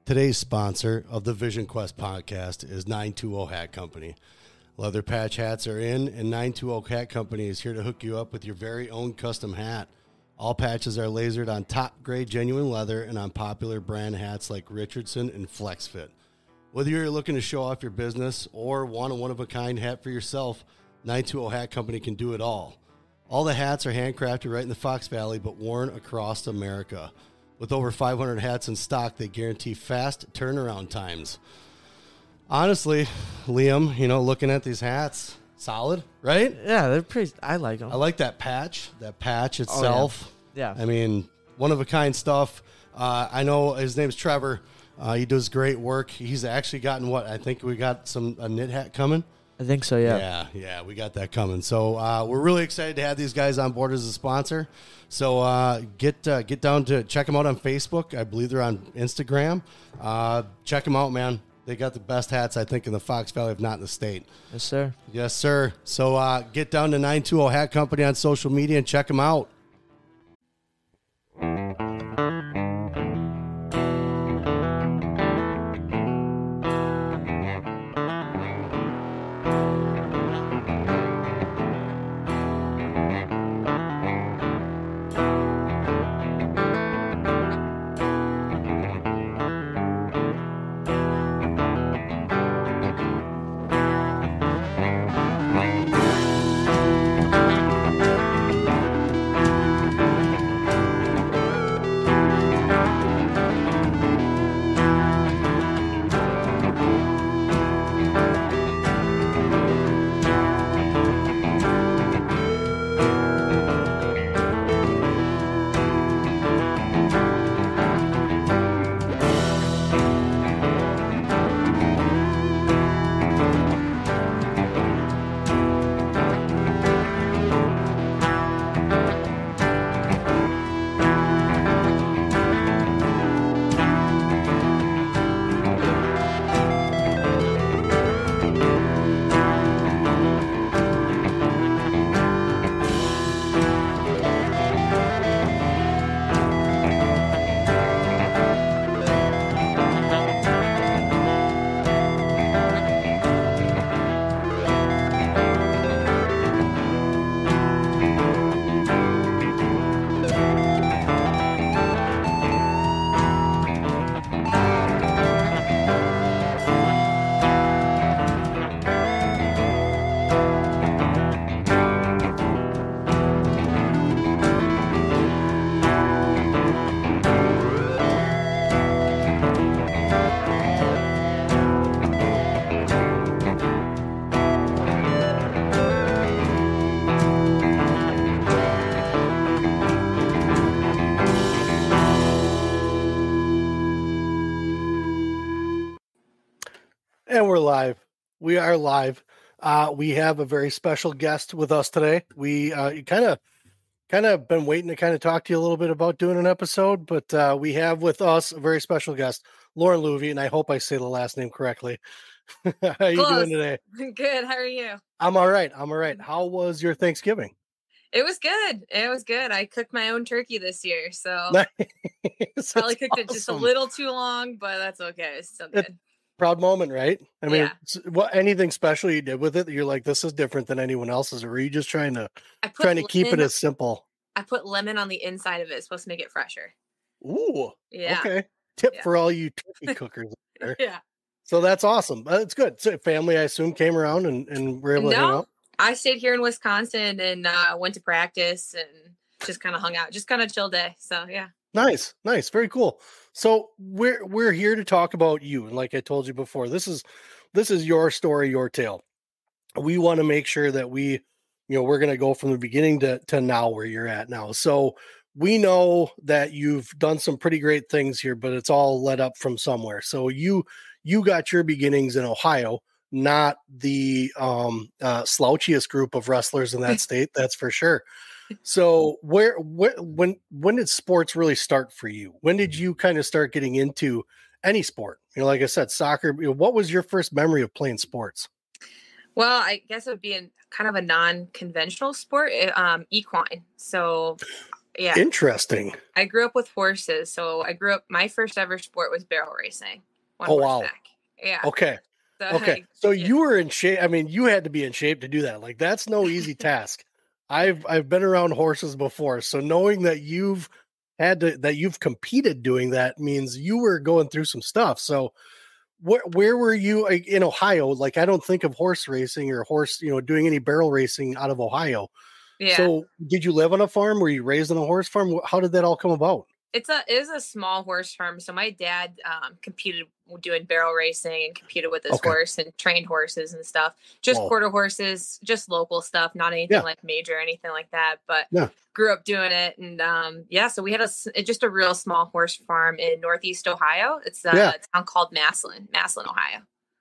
Today's sponsor of the Vision Quest podcast is 920 Hat Company. Leather patch hats are in, and 920 Hat Company is here to hook you up with your very own custom hat. All patches are lasered on top-grade genuine leather and on popular brand hats like Richardson and FlexFit. Whether you're looking to show off your business or want a one-of-a-kind hat for yourself, 920 Hat Company can do it all. All the hats are handcrafted right in the Fox Valley, but worn across America. With over 500 hats in stock, they guarantee fast turnaround times. Honestly, Liam, looking at these hats, solid, right? Yeah, they're pretty. I like them. I like that patch itself. Oh, yeah. I mean, one-of-a-kind stuff. I know his name's Trevor. He does great work. He's actually gotten I think we got a knit hat coming. I think so, yeah. Yeah, we got that coming. So we're really excited to have these guys on board as a sponsor. So get down to check them out on Facebook. I believe they're on Instagram. Check them out, man. They got the best hats, I think, in the Fox Valley, if not in the state. Yes, sir. Yes, sir. So get down to 920 Hat Company on social media and check them out. And we're live. We are live. We have a very special guest with us today. We kind of been waiting to kind of talk to you a little bit about doing an episode, but we have with us a very special guest, Lauren Louvive, and I hope I say the last name correctly. How are you doing today? Good. How are you? I'm all right. How was your Thanksgiving? It was good. I cooked my own turkey this year, so Nice. probably cooked it just a little too long, but that's okay. It's still good. Proud moment, right? I mean, Yeah. Anything special you did with it that you're like, this is different than anyone else's, or were you just trying to keep it as simple? I put lemon on the inside of it. It's supposed to make it fresher. Ooh. Yeah. Okay. Tip for all you turkey cookers out there. Yeah. So that's awesome. That's good. So family, I assume, came around and were able to hang out? I stayed here in Wisconsin and went to practice and just kind of hung out. Just kind of chill day. So, yeah. Nice. Very cool. So we're here to talk about you. And like I told you before, this is your story, your tale. We want to make sure that we're going to go from the beginning to now where you're at now. So we know that you've done some pretty great things here, but it's all led up from somewhere. So you got your beginnings in Ohio, not the slouchiest group of wrestlers in that state. That's for sure. So when did sports really start for you? When did you kind of start getting into any sport? Like I said, soccer. What was your first memory of playing sports? Well, I guess it would be kind of a non-conventional sport, equine. So Yeah. Interesting. I grew up with horses. So my first ever sport was barrel racing on Wow. horseback. Yeah. Okay. So, Okay. So you were in shape. I mean, you had to be in shape to do that. Like that's no easy task. I've been around horses before. So knowing that you've competed doing that means you were going through some stuff. So where were you in Ohio? Like, I don't think of horse racing or doing any barrel racing out of Ohio. yeah. So did you live on a farm? Were you raised on a horse farm? How did that all come about? It is a small horse farm. So my dad competed doing barrel racing and competed with his horse and trained horses and stuff. Just quarter horses, just local stuff, not anything like major or anything like that. But grew up doing it. And so we had just a real small horse farm in Northeast Ohio. It's a town called Massillon, Ohio.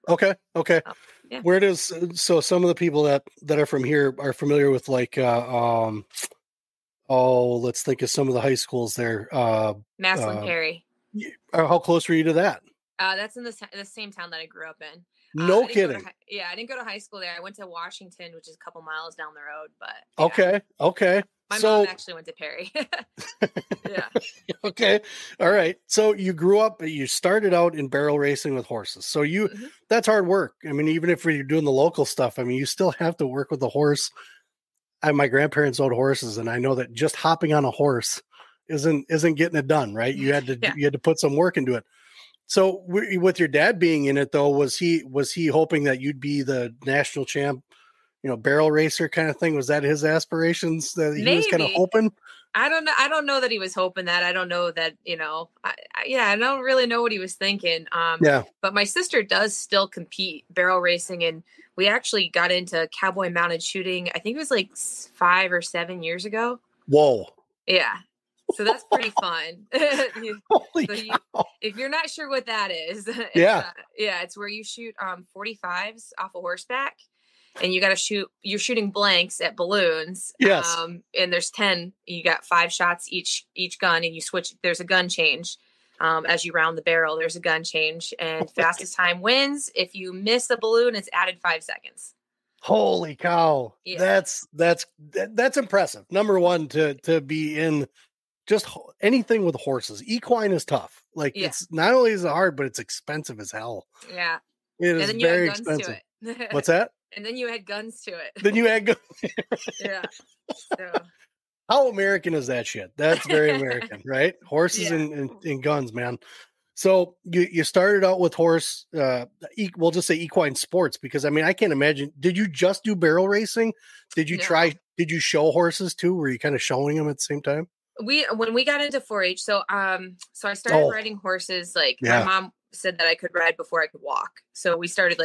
Okay. Yeah. Where does some of the people that are from here are familiar with like let's think of some of the high schools there. Massillon Perry. How close were you to that? That's in the same town that I grew up in. No kidding. I didn't go to high school there. I went to Washington, which is a couple miles down the road. But okay. My mom actually went to Perry. Yeah. Okay. All right. So you grew up. You started out in barrel racing with horses. So that's hard work. I mean, even if you're doing the local stuff, I mean, you still have to work with the horse. My grandparents owned horses, and I know that just hopping on a horse isn't getting it done, right? You had to you had to put some work into it. So with your dad being in it, though, was he hoping that you'd be the national champ, barrel racer kind of thing? Was that his aspirations that he was kind of hoping? I don't know. I don't know that he was hoping that. I don't know that, I don't really know what he was thinking. But my sister does still compete barrel racing, and we actually got into cowboy mounted shooting. I think it was like 5 or 7 years ago. Whoa. Yeah. So that's pretty fun. If you're not sure what that is, it's where you shoot 45s off a horseback, and you got to shoot. You're shooting blanks at balloons. Yes. And there's 10. You got 5 shots each gun, and you switch. There's a gun change. As you round the barrel, there's a gun change, and fastest time wins. If you miss a balloon, it's added 5 seconds. Holy cow! Yeah. That's impressive. Number one, to be in just anything with horses. Equine is tough. Like it's not only is it hard, but it's expensive as hell. Yeah. It is very expensive. What's that? And then you had guns to it. Then you had guns. Yeah. So. How American is that shit? That's very American, right? Horses and guns, man. So you started out with horse, we'll just say equine sports, because I mean, I can't imagine. Did you just do barrel racing? Did you did you show horses too? Were you kind of showing them at the same time? When we got into 4-H, so I started riding horses. Like my mom said that I could ride before I could walk. So we started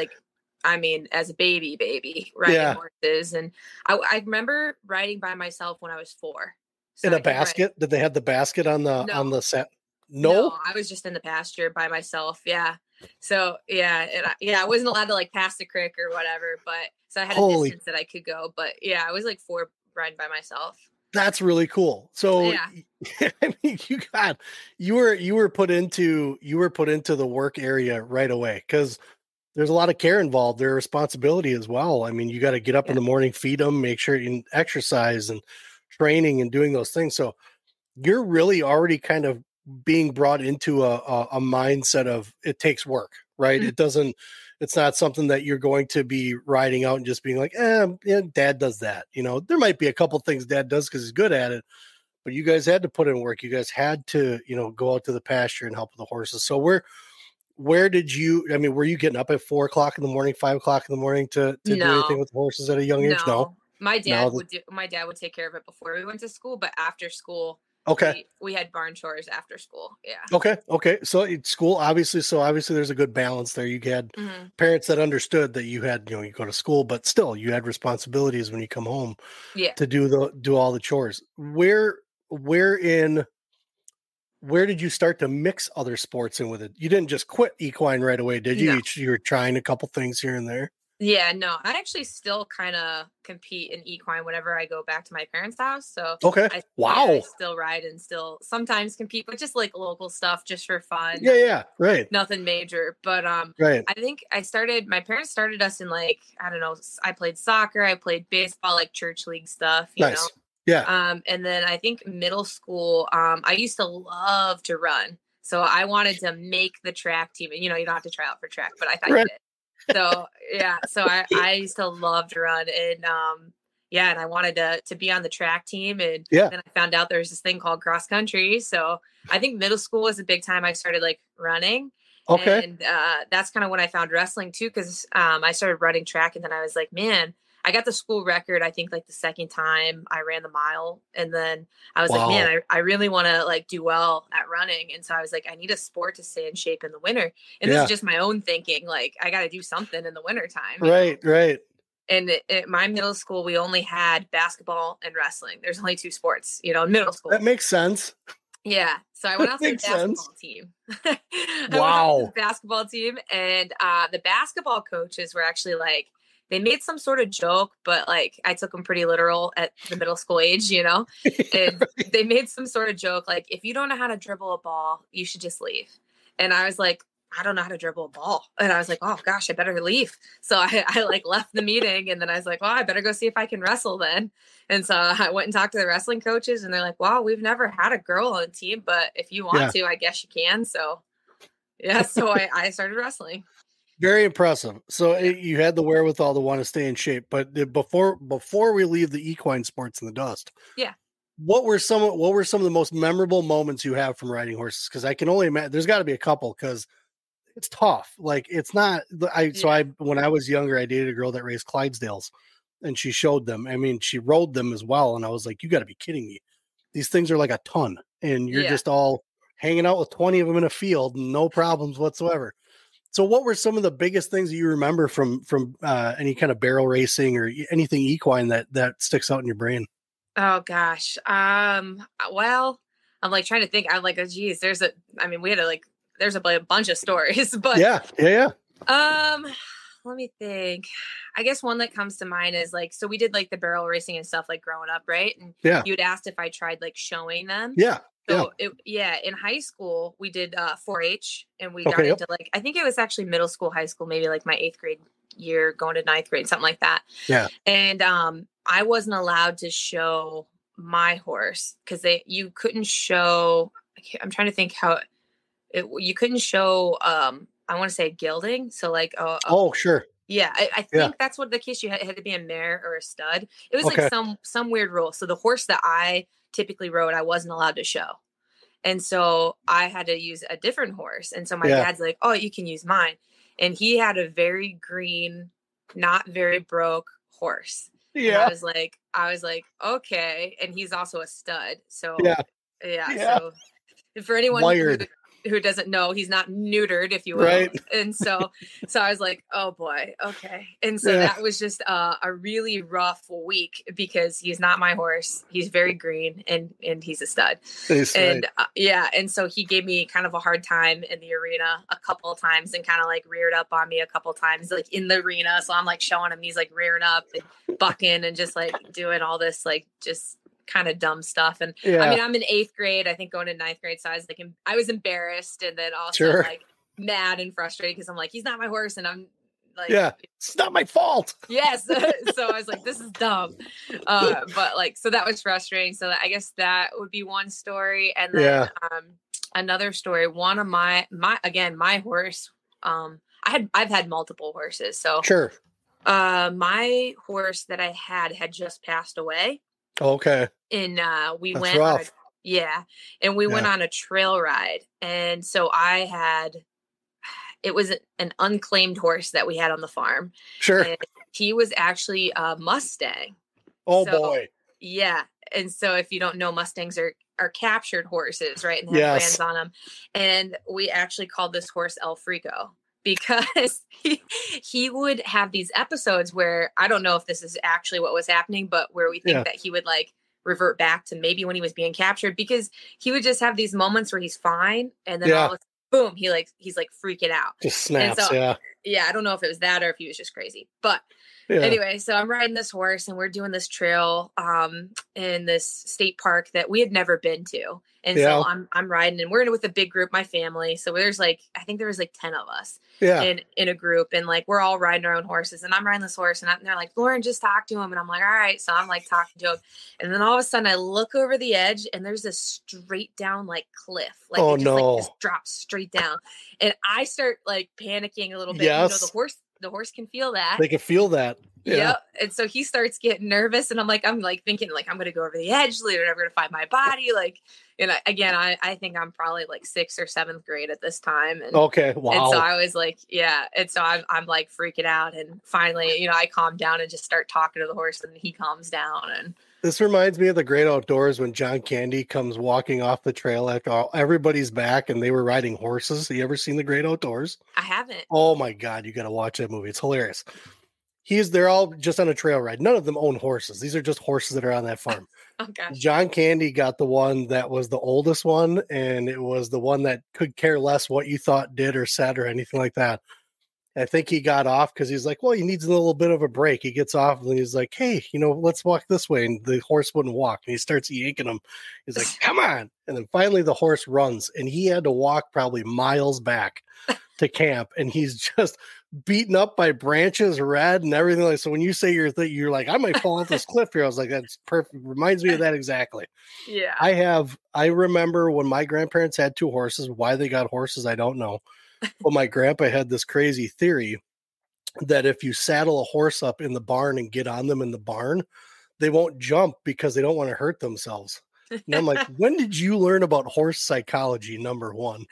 as a baby riding horses. And I remember riding by myself when I was 4. So in a basket? Did they have the basket on the set? No, I was just in the pasture by myself. Yeah. So I wasn't allowed to pass the creek or whatever, but so I had a distance that I could go. But I was 4 riding by myself. That's really cool. So I mean, you were put into the work area right away, because there's a lot of care involved. There's responsibility as well. I mean, you got to get up in the morning, feed them, make sure you exercise and training and doing those things. So you're really already kind of being brought into a mindset of it takes work, right? Mm-hmm. It's not something that you're going to be riding out and just being like, dad does that. There might be a couple things dad does because he's good at it, but you guys had to put in work. You guys had to, go out to the pasture and help with the horses. So where did you, were you getting up at 4 o'clock in the morning, 5 o'clock in the morning to do anything with the horses at a young age? No. My dad would take care of it before we went to school, but after school, we had barn chores after school. Yeah. Okay. So it's school, obviously there's a good balance there. You had parents that understood that you had, you go to school, but still you had responsibilities when you come home to do all the chores. Where did you start to mix other sports in with it? You didn't just quit equine right away, did you? No. You were trying a couple things here and there. Yeah, no, I actually still kind of compete in equine whenever I go back to my parents' house. So I still ride and still sometimes compete, but just local stuff just for fun. Yeah, right. Nothing major, but right. I think my parents started us in I don't know, I played soccer, I played baseball, church league stuff, you know. Yeah. And then I think middle school, I used to love to run. So I wanted to make the track team. You know, you don't have to try out for track, but I thought you did. So yeah, so I used to love to run, and and I wanted to be on the track team, and then I found out there was this thing called cross country. So I think middle school was a big time I started like running. Okay. And that's kind of when I found wrestling too, because I started running track, and then I was like, man, I got the school record, I think like the second time I ran the mile. And then I was like, man, I really want to like do well at running. And so I was like, I need a sport to stay in shape in the winter. And this is just my own thinking. Like, I got to do something in the winter time. Right. Right. And at my middle school, we only had basketball and wrestling. There's only 2 sports, you know, in middle school. That makes sense. Yeah. So I went out to the basketball team. Basketball team. And the basketball coaches were actually like, they made some sort of joke, but like I took them pretty literal at the middle school age, you know, and they made some sort of joke. Like, if you don't know how to dribble a ball, you should just leave. And I was like, I don't know how to dribble a ball. And I was like, oh gosh, I better leave. So I like left the meeting, and then I was like, well, I better go see if I can wrestle then. And so I went and talked to the wrestling coaches, and they're like, wow, we've never had a girl on the team, but if you want to, I guess you can. So yeah, so I started wrestling. Very impressive. So you had the wherewithal to want to stay in shape, but before we leave the equine sports in the dust, what were some of the most memorable moments you have from riding horses? Because I can only imagine there's got to be a couple, because it's tough. Like, it's not. When I was younger, I dated a girl that raised Clydesdales, and she showed them. I mean, she rode them as well, and I was like, you got to be kidding me. These things are like a ton, and you're just all hanging out with 20 of them in a field, no problems whatsoever. So what were some of the biggest things that you remember from any kind of barrel racing or anything equine that sticks out in your brain? Oh gosh. Well, I'm like trying to think. I'm like, oh geez, there's a bunch of stories, but let me think. I guess one that comes to mind is like, so we did like the barrel racing and stuff like growing up, right? And you'd asked if I tried like showing them. So in high school we did 4-H, and we got into like, I think it was actually middle school, high school, maybe like my 8th grade year going to 9th grade, something like that. Yeah. And I wasn't allowed to show my horse because you couldn't show. I'm trying to think how you couldn't show. I want to say gilding. So like sure. Yeah, I think that's what the case. You had to be a mare or a stud. It was like some weird rule. So the horse that I typically rode, I wasn't allowed to show. And so I had to use a different horse. And so my dad's like, oh, you can use mine. And he had a very green, not very broke horse. Yeah. And I was like, okay. And he's also a stud. So so for anyone who doesn't know, he's not neutered, if you will. Right. And so I was like, oh boy. Okay. And so that was just a really rough week, because he's not my horse. He's very green, and he's a stud. And and so he gave me kind of a hard time in the arena a couple of times, and kind of like reared up on me a couple of times, like in the arena. So I'm like showing him, he's like rearing up and bucking and just like doing all this, like just kind of dumb stuff. And I mean, I'm in 8th grade, I think going to 9th grade. So I was embarrassed, and then also like mad and frustrated, because I'm like, he's not my horse, and I'm like, it's not my fault. Yes. So I was like, this is dumb. But like, so that was frustrating. So I guess that would be one story. And then another story, one of my horse, I've had multiple horses. So my horse that I had just passed away. Okay. And we That's went rough. went on a trail ride. And so it was an unclaimed horse that we had on the farm. Sure. And he was actually a Mustang. Oh boy. Yeah. And so if you don't know, Mustangs are captured horses, right? And have brands on them. And we actually called this horse El Frico, because he would have these episodes where, I don't know if this is actually what was happening, but where we think that he would like revert back to maybe when he was being captured, because he would just have these moments where he's fine, and then all of a sudden, boom, he's like freaking out. Just snaps. And so, I don't know if it was that or if he was just crazy. But Anyway, so I'm riding this horse and we're doing this trail in this state park that we had never been to. And so I'm riding and we're in it with a big group, my family. So there's I think there was 10 of us in a group, and we're all riding our own horses, and I'm riding this horse, and they're like, Lauren, just talk to him. And I'm like, all right. So I'm talking to him. And then all of a sudden I look over the edge and there's this straight down cliff. Just drops straight down. And I start panicking a little bit. Yes. The horse can feel that. They can feel that. Yeah. Yep. And so he starts getting nervous, and I'm thinking I'm going to go over the edge. They're never going to find my body. I think I'm probably 6th or 7th grade at this time. And, okay. Wow. And so I was And so I'm freaking out. And finally, I calm down and just start talking to the horse, and he calms down. And this reminds me of the Great Outdoors when John Candy comes walking off the trail after everybody's back and they were riding horses. Have you ever seen the Great Outdoors? I haven't. Oh my God. You got to watch that movie. It's hilarious. They're all just on a trail ride. None of them own horses. These are just horses that are on that farm. Oh gosh. John Candy got the one that was the oldest one, and it was the one that could care less what you thought, did, or said, or anything like that. I think he got off because he's like, well, he needs a little bit of a break. He gets off and he's like, hey, let's walk this way. And the horse wouldn't walk. And he starts yanking him. He's like, come on. And then finally the horse runs, and he had to walk probably miles back to camp. And he's just beaten up by branches, red and everything. So when you say you're like, I might fall off this cliff here. I was like, that's perfect. Reminds me of that exactly. Yeah. I remember when my grandparents had 2 horses. Why they got horses, I don't know. Well, my grandpa had this crazy theory that if you saddle a horse up in the barn and get on them in the barn, they won't jump because they don't want to hurt themselves. And I'm like, when did you learn about horse psychology, number one?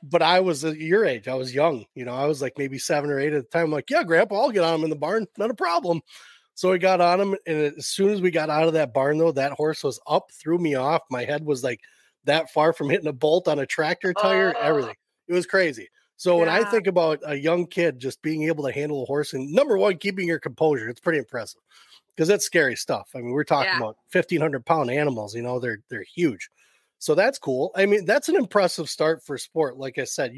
But I was your age. I was young. I was maybe 7 or 8 at the time. I'm like, yeah, Grandpa, I'll get on him in the barn. Not a problem. So we got on him. And as soon as we got out of that barn, though, that horse was up, threw me off. My head was that far from hitting a bolt on a tractor tire, everything. It was crazy. So when I think about a young kid just being able to handle a horse, and number one, keeping your composure, it's pretty impressive because that's scary stuff. I mean, we're talking about 1,500-pound animals, they're huge. So that's cool. I mean, that's an impressive start for sport. Like I said,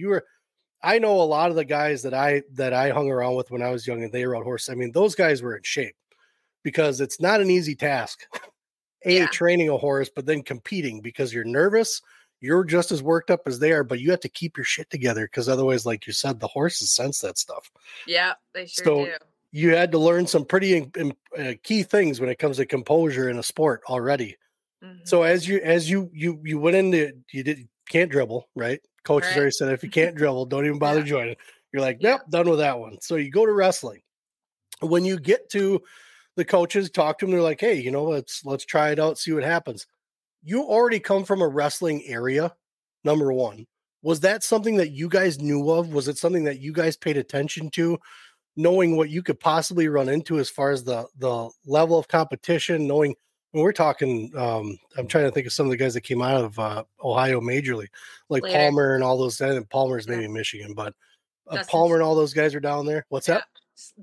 I know a lot of the guys that I hung around with when I was young and they rode horses. I mean, those guys were in shape because it's not an easy task. Training a horse, but then competing because you're nervous. You're just as worked up as they are, but you have to keep your shit together because otherwise, like you said, the horses sense that stuff. Yeah, they sure do. You had to learn some pretty key things when it comes to composure in a sport already. Mm-hmm. So as you went into, can't dribble, right? Coaches already said if you can't dribble, don't even bother joining. You're like, nope, done with that one. So you go to wrestling. When you get to the coaches, talk to them, they're like, hey, let's try it out, see what happens. You already come from a wrestling area, number one. Was that something that you guys knew of? Was it something that you guys paid attention to, knowing what you could possibly run into as far as the level of competition, knowing when we're talking, I'm trying to think of some of the guys that came out of Ohio majorly, like Later. Palmer and all those guys. And Palmer's maybe Michigan, but Palmer and all those guys are down there. What's that?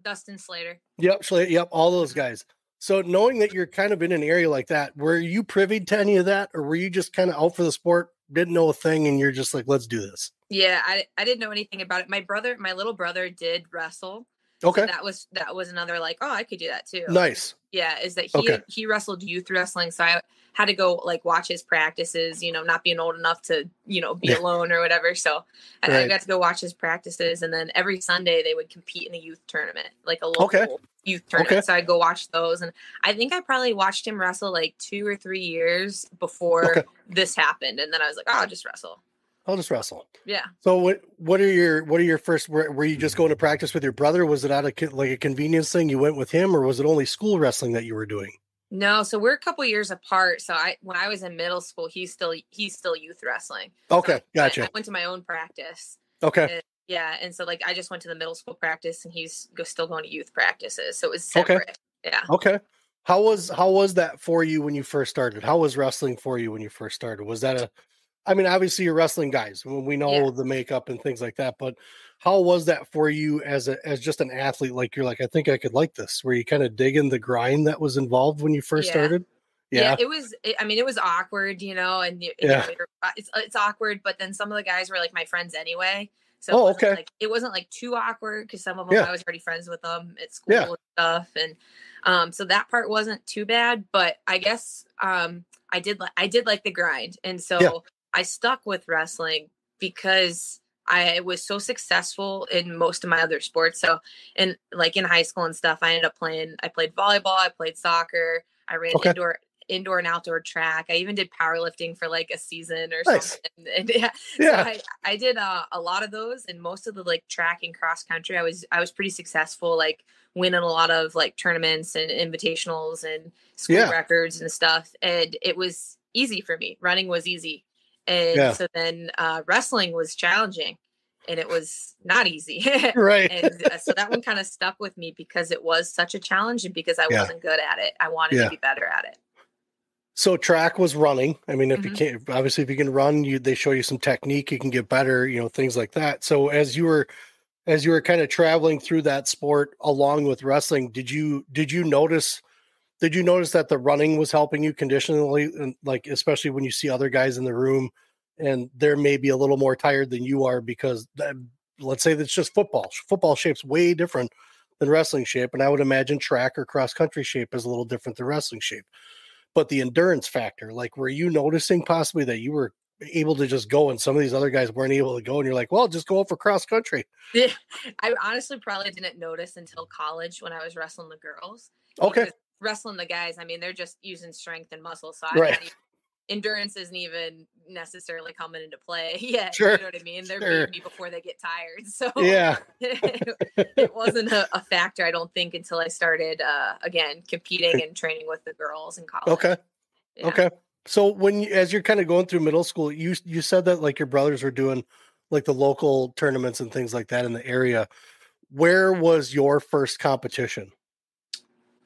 Dustin Slater. Yep. All those guys. So knowing that you're kind of in an area like that, were you privy to any of that, or were you just kind of out for the sport, didn't know a thing, and you're just like, let's do this? Yeah, I didn't know anything about it. My little brother did wrestle. Okay. So that was another I could do that too. Nice. Yeah, is that he wrestled youth wrestling, so I had to go watch his practices, not being old enough to, be alone or whatever. So I got to go watch his practices, and then every Sunday they would compete in a youth tournament, a local youth tournament. So I'd go watch those, and I think I probably watched him wrestle 2 or 3 years before this happened, and then I was like, oh, I'll just wrestle. Yeah. So what are your first, were you just going to practice with your brother? Was it out of a convenience thing? You went with him, or was it only school wrestling that you were doing? No. So we're a couple years apart. So when I was in middle school, he's still youth wrestling. Okay. So Gotcha. I went to my own practice. Okay. And so I just went to the middle school practice, and he's still going to youth practices. So it was separate. Okay. Yeah. Okay. How was that for you when you first started? How was wrestling for you when you first started? Was that obviously you're wrestling guys when we know the makeup and things like that, but how was that for you as just an athlete? You're like, I think I could like this. Were you kind of digging the grind that was involved when you first started? Yeah. I mean, it was awkward, you know, and it's awkward, but then some of the guys were like my friends anyway. So it wasn't like too awkward because some of them I was already friends with them at school and stuff. And so that part wasn't too bad, but I guess I did like the grind. And so I stuck with wrestling because I was so successful in most of my other sports. So, and like in high school and stuff, I played volleyball, I played soccer, I ran indoor and outdoor track. I even did powerlifting for like a season or something. And so I did a lot of those, and most of the like track and cross country, I was pretty successful, like winning a lot of like tournaments and invitationals and school records and stuff. And it was easy for me. Running was easy. And so then wrestling was challenging, and it was not easy. Right. And so that one kind of stuck with me because it was such a challenge, and because I wasn't good at it. I wanted to be better at it. So track was running. I mean, if you can run, they show you some technique, you can get better, you know, things like that. So as you were kind of traveling through that sport along with wrestling, did you notice that the running was helping you conditionally, and like, especially when you see other guys in the room and they're maybe a little more tired than you are because let's say that's just football shape's way different than wrestling shape. And I would imagine track or cross country shape is a little different than wrestling shape. But the endurance factor, like, were you noticing possibly that you were able to just go and some of these other guys weren't able to go, and you're like, well, just go for cross country? Yeah, I honestly probably didn't notice until college when I was wrestling the girls. Okay. Wrestling the guys, I mean, they're just using strength and muscle. So endurance isn't even necessarily coming into play yet. Sure. You know what I mean? They're beating me before they get tired. So it wasn't a factor, I don't think, until I started again competing and training with the girls in college. Okay. Yeah. Okay. So as you're kind of going through middle school, you said that like your brothers were doing like the local tournaments and things like that in the area. Where was your first competition?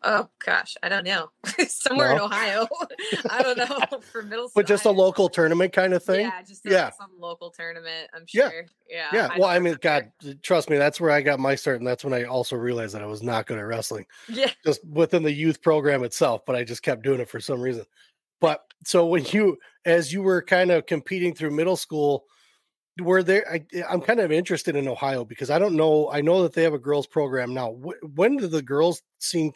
Oh gosh, I don't know. Somewhere in Ohio. I don't know, for middle school. But just a local tournament kind of thing? Yeah, just some local tournament, I'm sure. Yeah. Well, I mean, God, trust me, that's where I got my start, and that's when I also realized that I was not good at wrestling. Yeah. Just within the youth program itself, but I just kept doing it for some reason. But so as you were kind of competing through middle school, were there, I'm kind of interested in Ohio because I don't know. I know that they have a girls program now. When did the girls scene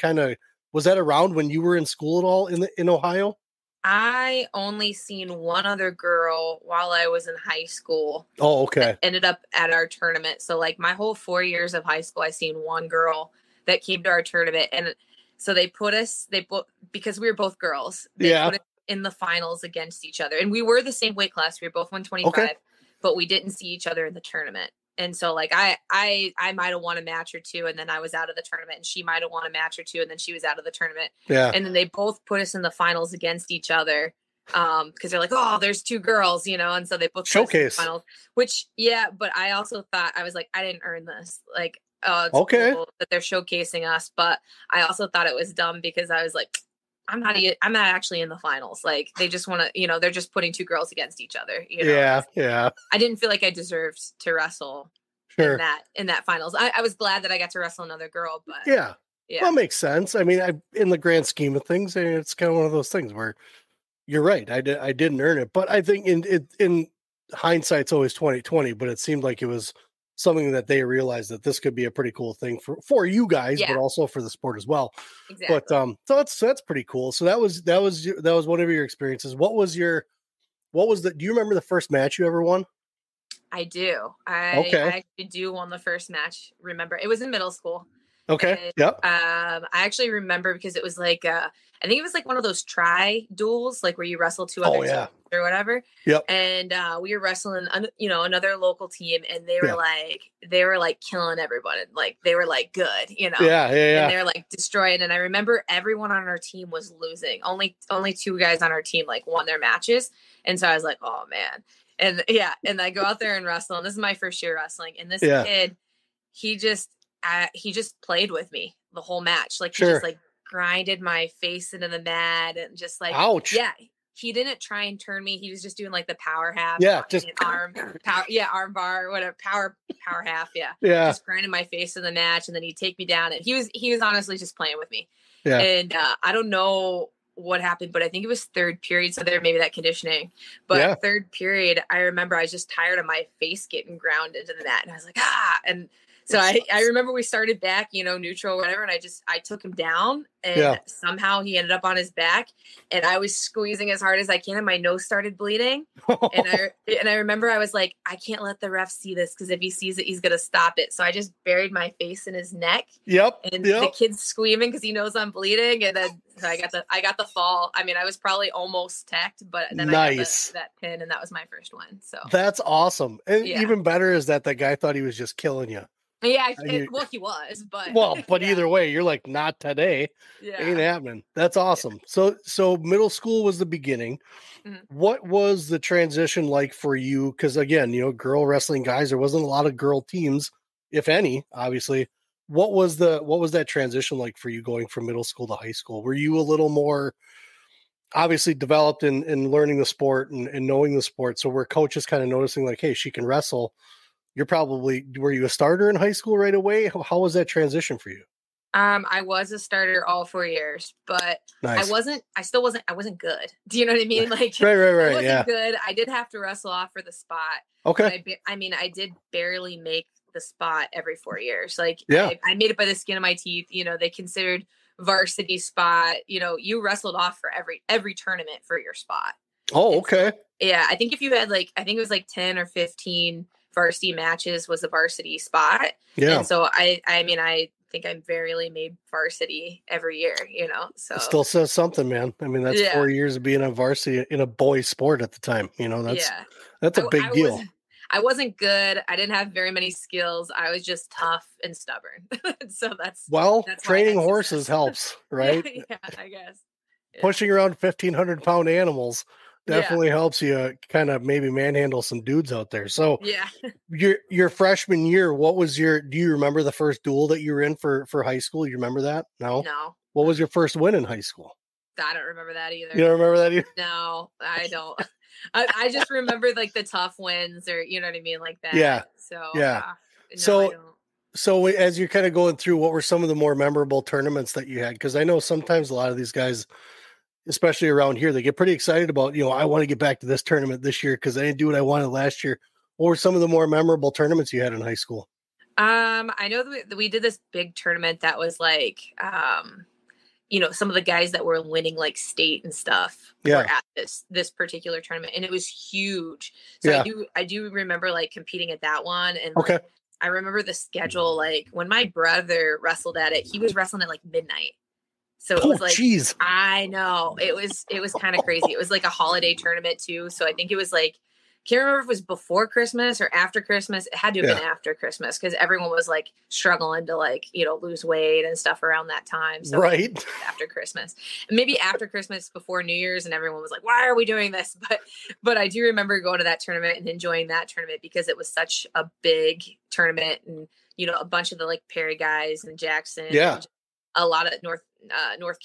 was that around when you were in school at all in Ohio? I only seen one other girl while I was in high school. Oh, okay. That ended up at our tournament. So like my whole 4 years of high school, I seen one girl that came to our tournament. And so because we were both girls, they put us in the finals against each other. And we were the same weight class. We were both 125, but we didn't see each other in the tournament. And so like I might have won a match or two, and then I was out of the tournament, and she might have won a match or two, and then she was out of the tournament. Yeah. And then they both put us in the finals against each other. Because they're like, oh, there's two girls, you know, and so they both showcase finals. Which but I also thought, I was like, I didn't earn this. Like, it's cool that they're showcasing us, but I also thought it was dumb because I was like, I'm not actually in the finals. Like, they just want to, you know, they're just putting two girls against each other. You know? Yeah. I didn't feel like I deserved to wrestle in that finals. I was glad that I got to wrestle another girl, but yeah. Well, it makes sense. I mean, in the grand scheme of things, it's kind of one of those things where you're right. I didn't earn it, but I think in hindsight, it's always 20/20. But it seemed like it was something that they realized that this could be a pretty cool thing for you guys, but also for the sport as well. Exactly. But so that's pretty cool. So that was one of your experiences. Do you remember the first match you ever won? I do. I actually do won the first match. Remember, it was in middle school. Okay. And, I actually remember because it was like I think it was like one of those duels, like where you wrestle two other teams or whatever. Yep. And we were wrestling, another local team, and they were like killing everyone. Like they were like good, you know. Yeah. And they're like destroyed. And I remember everyone on our team was losing. Only two guys on our team like won their matches. And so I was like, oh man. And I go out there and wrestle. And this is my first year wrestling. And this kid, he just played with me the whole match. Like he just like grinded my face into the mat and just like, ouch. Yeah. He didn't try and turn me. He was just doing like the power half. Yeah. Just arm bar, whatever. Power half. Yeah. Yeah. Just grinding my face in the match. And then he'd take me down, and he was honestly just playing with me. Yeah. And I don't know what happened, but I think it was third period. So there maybe that conditioning, but third period, I remember I was just tired of my face getting ground into the net, and I was like, and so I remember we started back, neutral or whatever. And I took him down, and somehow he ended up on his back, and I was squeezing as hard as I can, and my nose started bleeding. and I remember I was like, I can't let the ref see this, because if he sees it, he's going to stop it. So I just buried my face in his neck. And the kid's screaming because he knows I'm bleeding. And then so I got the fall. I mean, I was probably almost teched, but then I got that pin, and that was my first one. So that's awesome. And even better is that guy thought he was just killing you. Yeah, he was, but either way, you're like, not today. Ain't happening. That's awesome. So middle school was the beginning. Mm-hmm. What was the transition like for you? Because again, girl wrestling guys, there wasn't a lot of girl teams, if any, obviously. What was that transition like for you going from middle school to high school? Were you a little more obviously developed in learning the sport and knowing the sport? So were coaches kind of noticing like, hey, she can wrestle? Were you a starter in high school right away? How was that transition for you? I was a starter all 4 years, but nice. I wasn't good. Do you know what I mean? Like, right. I wasn't good. I did have to wrestle off for the spot. Okay. I did barely make the spot every 4 years. Like, I made it by the skin of my teeth. They considered varsity spot, you wrestled off for every tournament for your spot. Oh, okay. So, I think if you had I think it was 10 or 15 varsity matches was a varsity spot. Yeah. And so I think I barely made varsity every year, so. It still says something, man. I mean, that's 4 years of being a varsity in a boys sport at the time, that's a big deal. I wasn't good. I didn't have very many skills. I was just tough and stubborn. So that's training horses helps, right? Yeah, I guess. Yeah. Pushing around 1,500-pound animals definitely helps you kind of maybe manhandle some dudes out there. So your freshman year, do you remember the first duel that you were in for high school? You remember that? No. What was your first win in high school? I don't remember that either. You don't remember that either? No, I don't. I just remember the tough wins, or you know what I mean, like that. Yeah. So So as you're kind of going through, what were some of the more memorable tournaments that you had? Because I know sometimes a lot of these guys, especially around here, they get pretty excited about, I want to get back to this tournament this year because I didn't do what I wanted last year. What were some of the more memorable tournaments you had in high school? I know that we did this big tournament that was some of the guys that were winning state and stuff were at this particular tournament, and it was huge. So I do remember competing at that one. And I remember the schedule, when my brother wrestled at it, he was wrestling at midnight. So it was geez. I know it was kind of crazy. It was a holiday tournament too. So I think it was can't remember if it was before Christmas or after Christmas. It had to have been after Christmas because everyone was struggling to lose weight and stuff around that time. So right after Christmas, and maybe after Christmas, before New Year's, and everyone was like, "Why are we doing this?" But I do remember going to that tournament and enjoying that tournament because it was such a big tournament, and a bunch of the Perry guys and Jackson, and a lot of North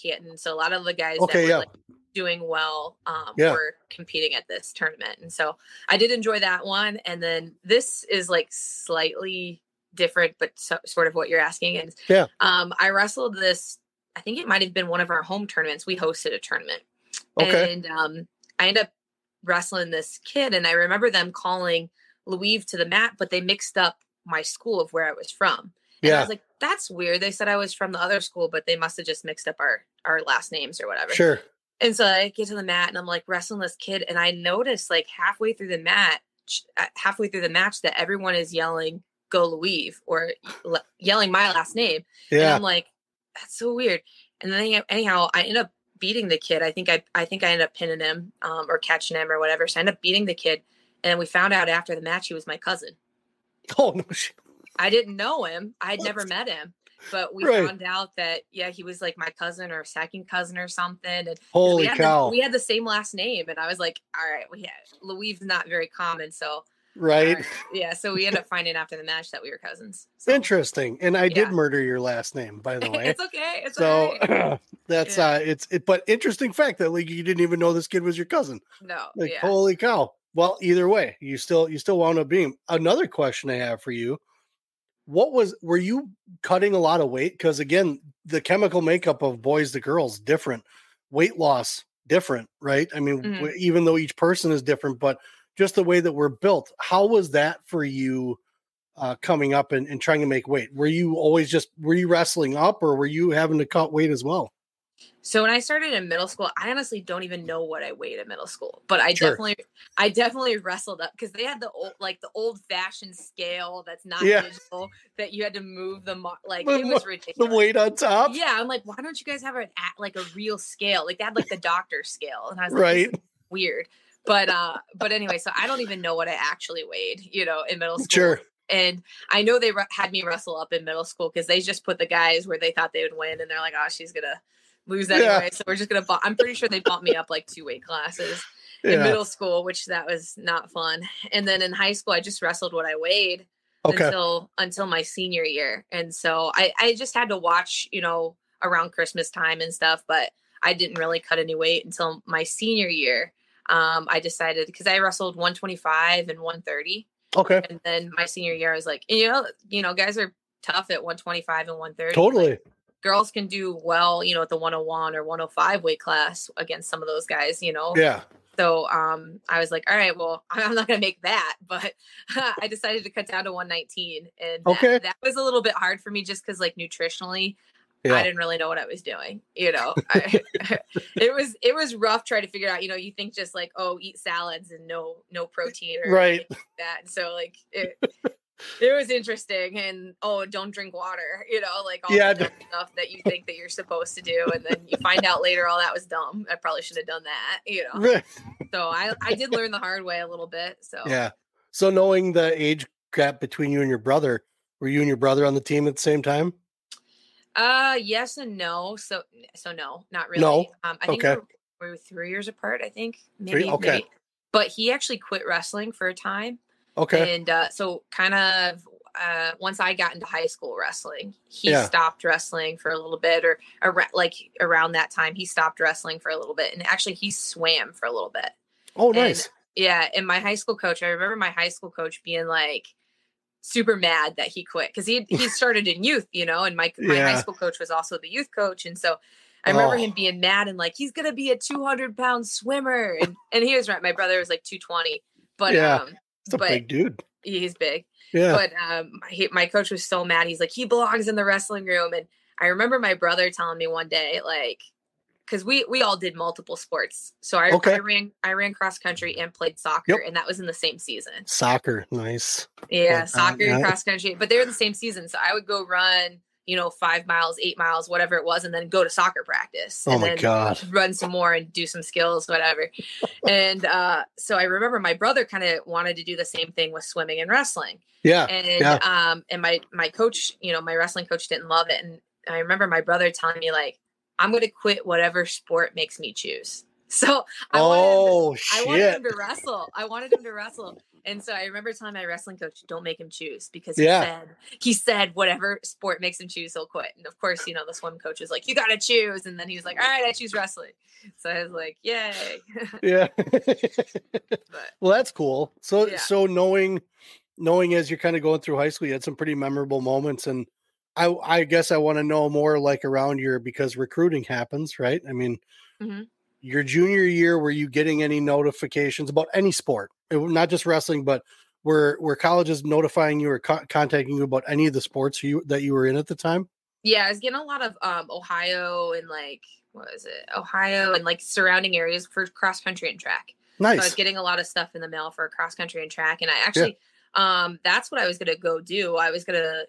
Canton. So a lot of the guys that were doing well were competing at this tournament. And so I did enjoy that one. And then this is slightly different, but sort of what you're asking. And I wrestled this, I think it might've been one of our home tournaments. We hosted a tournament and I ended up wrestling this kid, and I remember them calling Louive to the mat, but they mixed up my school of where I was from. And I was like, that's weird. They said I was from the other school, but they must have just mixed up our last names or whatever. Sure. And so I get to the mat and I'm wrestling this kid. And I noticed halfway through the match that everyone is yelling, "Go Louive," or yelling my last name. Yeah. And I'm like, that's so weird. And then anyhow, I end up beating the kid. I think I ended up pinning him or catching him or whatever. So I ended up beating the kid. And then we found out after the match, he was my cousin. Oh, no shit. I didn't know him. I had never met him, but we found out that, he was my cousin or second cousin or something. And holy cow. We had the same last name. And I was like, all right, Louive's not very common. So, right. So we ended up finding after the match that we were cousins. So. Interesting. And I did murder your last name, by the way. It's okay. It's so okay. That's, but interesting fact that you didn't even know this kid was your cousin. No. Holy cow. Well, either way, you still wound up being. Another question I have for you. Were you cutting a lot of weight? Because again, the chemical makeup of boys to girls different. weight loss different, right? I mean, Mm-hmm. even though each person is different, but just the way that we're built. How was that for you coming up and trying to make weight? Were you always were you wrestling up, or were you having to cut weight as well? So when I started in middle school, I honestly don't even know what I weighed in middle school, but I Sure. definitely wrestled up, because they had the old fashioned scale that's not digital, that you had to move it was ridiculous. The weight on top. Yeah, I'm like, why don't you guys have a real scale? Like they had like the doctor scale, and I was like, right, this is weird. But anyway, so I don't even know what I actually weighed, in middle school. Sure. And I know they had me wrestle up in middle school because they just put the guys where they thought they would win, and they're like, oh, she's gonna lose anyway, so we're just gonna I'm pretty sure they bumped me up like 2 weight classes in middle school, which that was not fun. And then in high school I just wrestled what I weighed until my senior year. And so I just had to watch, around Christmas time and stuff, but I didn't really cut any weight until my senior year. I decided, because I wrestled 125 and 130. Okay. And then my senior year I was like, guys are tough at 125 and 130. Totally. Like, girls can do well, at the 101 or 105 weight class against some of those guys, Yeah. So I was like, all right, well, I'm not going to make that, but I decided to cut down to 119. And that was a little bit hard for me, just because like nutritionally, I didn't really know what I was doing. It was rough trying to figure out, you think just like, oh, eat salads and no protein or anything like that. And so like it was interesting, and don't drink water, like all the dumb stuff that you think that you're supposed to do, and then you find out later all that was dumb. I probably should have done that, So I did learn the hard way a little bit. So knowing the age gap between you and your brother, were you and your brother on the team at the same time? Yes and no. So no, not really. No. I think we're 3 years apart, I think. Maybe. 3? Okay. Maybe. But he actually quit wrestling for a time. Okay. And so kind of once I got into high school wrestling, he stopped wrestling for a little bit, or around that time, he stopped wrestling for a little bit. And actually he swam for a little bit. Oh, nice. And my high school coach, I remember my high school coach being like super mad that he quit, because he started in youth, and my high school coach was also the youth coach. And so I remember him being mad and like, he's going to be a 200-pound swimmer. And he was right. My brother was like 220, but it's a big dude. He's big. Yeah. But my coach was so mad. He's like, he belongs in the wrestling room. And I remember my brother telling me one day, like, because we all did multiple sports. So I ran cross country and played soccer, and that was in the same season. Soccer, nice. Yeah, soccer and cross country, but they're in the same season. So I would go run, 5 miles, 8 miles, whatever it was, and then go to soccer practice. Oh my God. Run some more and do some skills, whatever. And so I remember my brother kind of wanted to do the same thing with swimming and wrestling. Yeah. And my coach, my wrestling coach didn't love it. And I remember my brother telling me like, I'm going to quit whatever sport makes me choose. So I wanted him to wrestle. I wanted him to wrestle. And so I remember telling my wrestling coach, don't make him choose, because he said whatever sport makes him choose, he'll quit. And of course, the swim coach was like, you got to choose. And then he was like, all right, I choose wrestling. So I was like, yay. Yeah. Well, that's cool. So knowing as you're kind of going through high school, you had some pretty memorable moments. And I guess I want to know more like around because recruiting happens, right? I mean, your junior year, were you getting any notifications about any sport? Not just wrestling, but were colleges notifying you or contacting you about any of the sports that you were in at the time? Yeah, I was getting a lot of Ohio and like, Ohio and like surrounding areas for cross country and track. Nice. So I was getting a lot of stuff in the mail for cross country and track. And I actually, that's what I was going to go do. I was going to,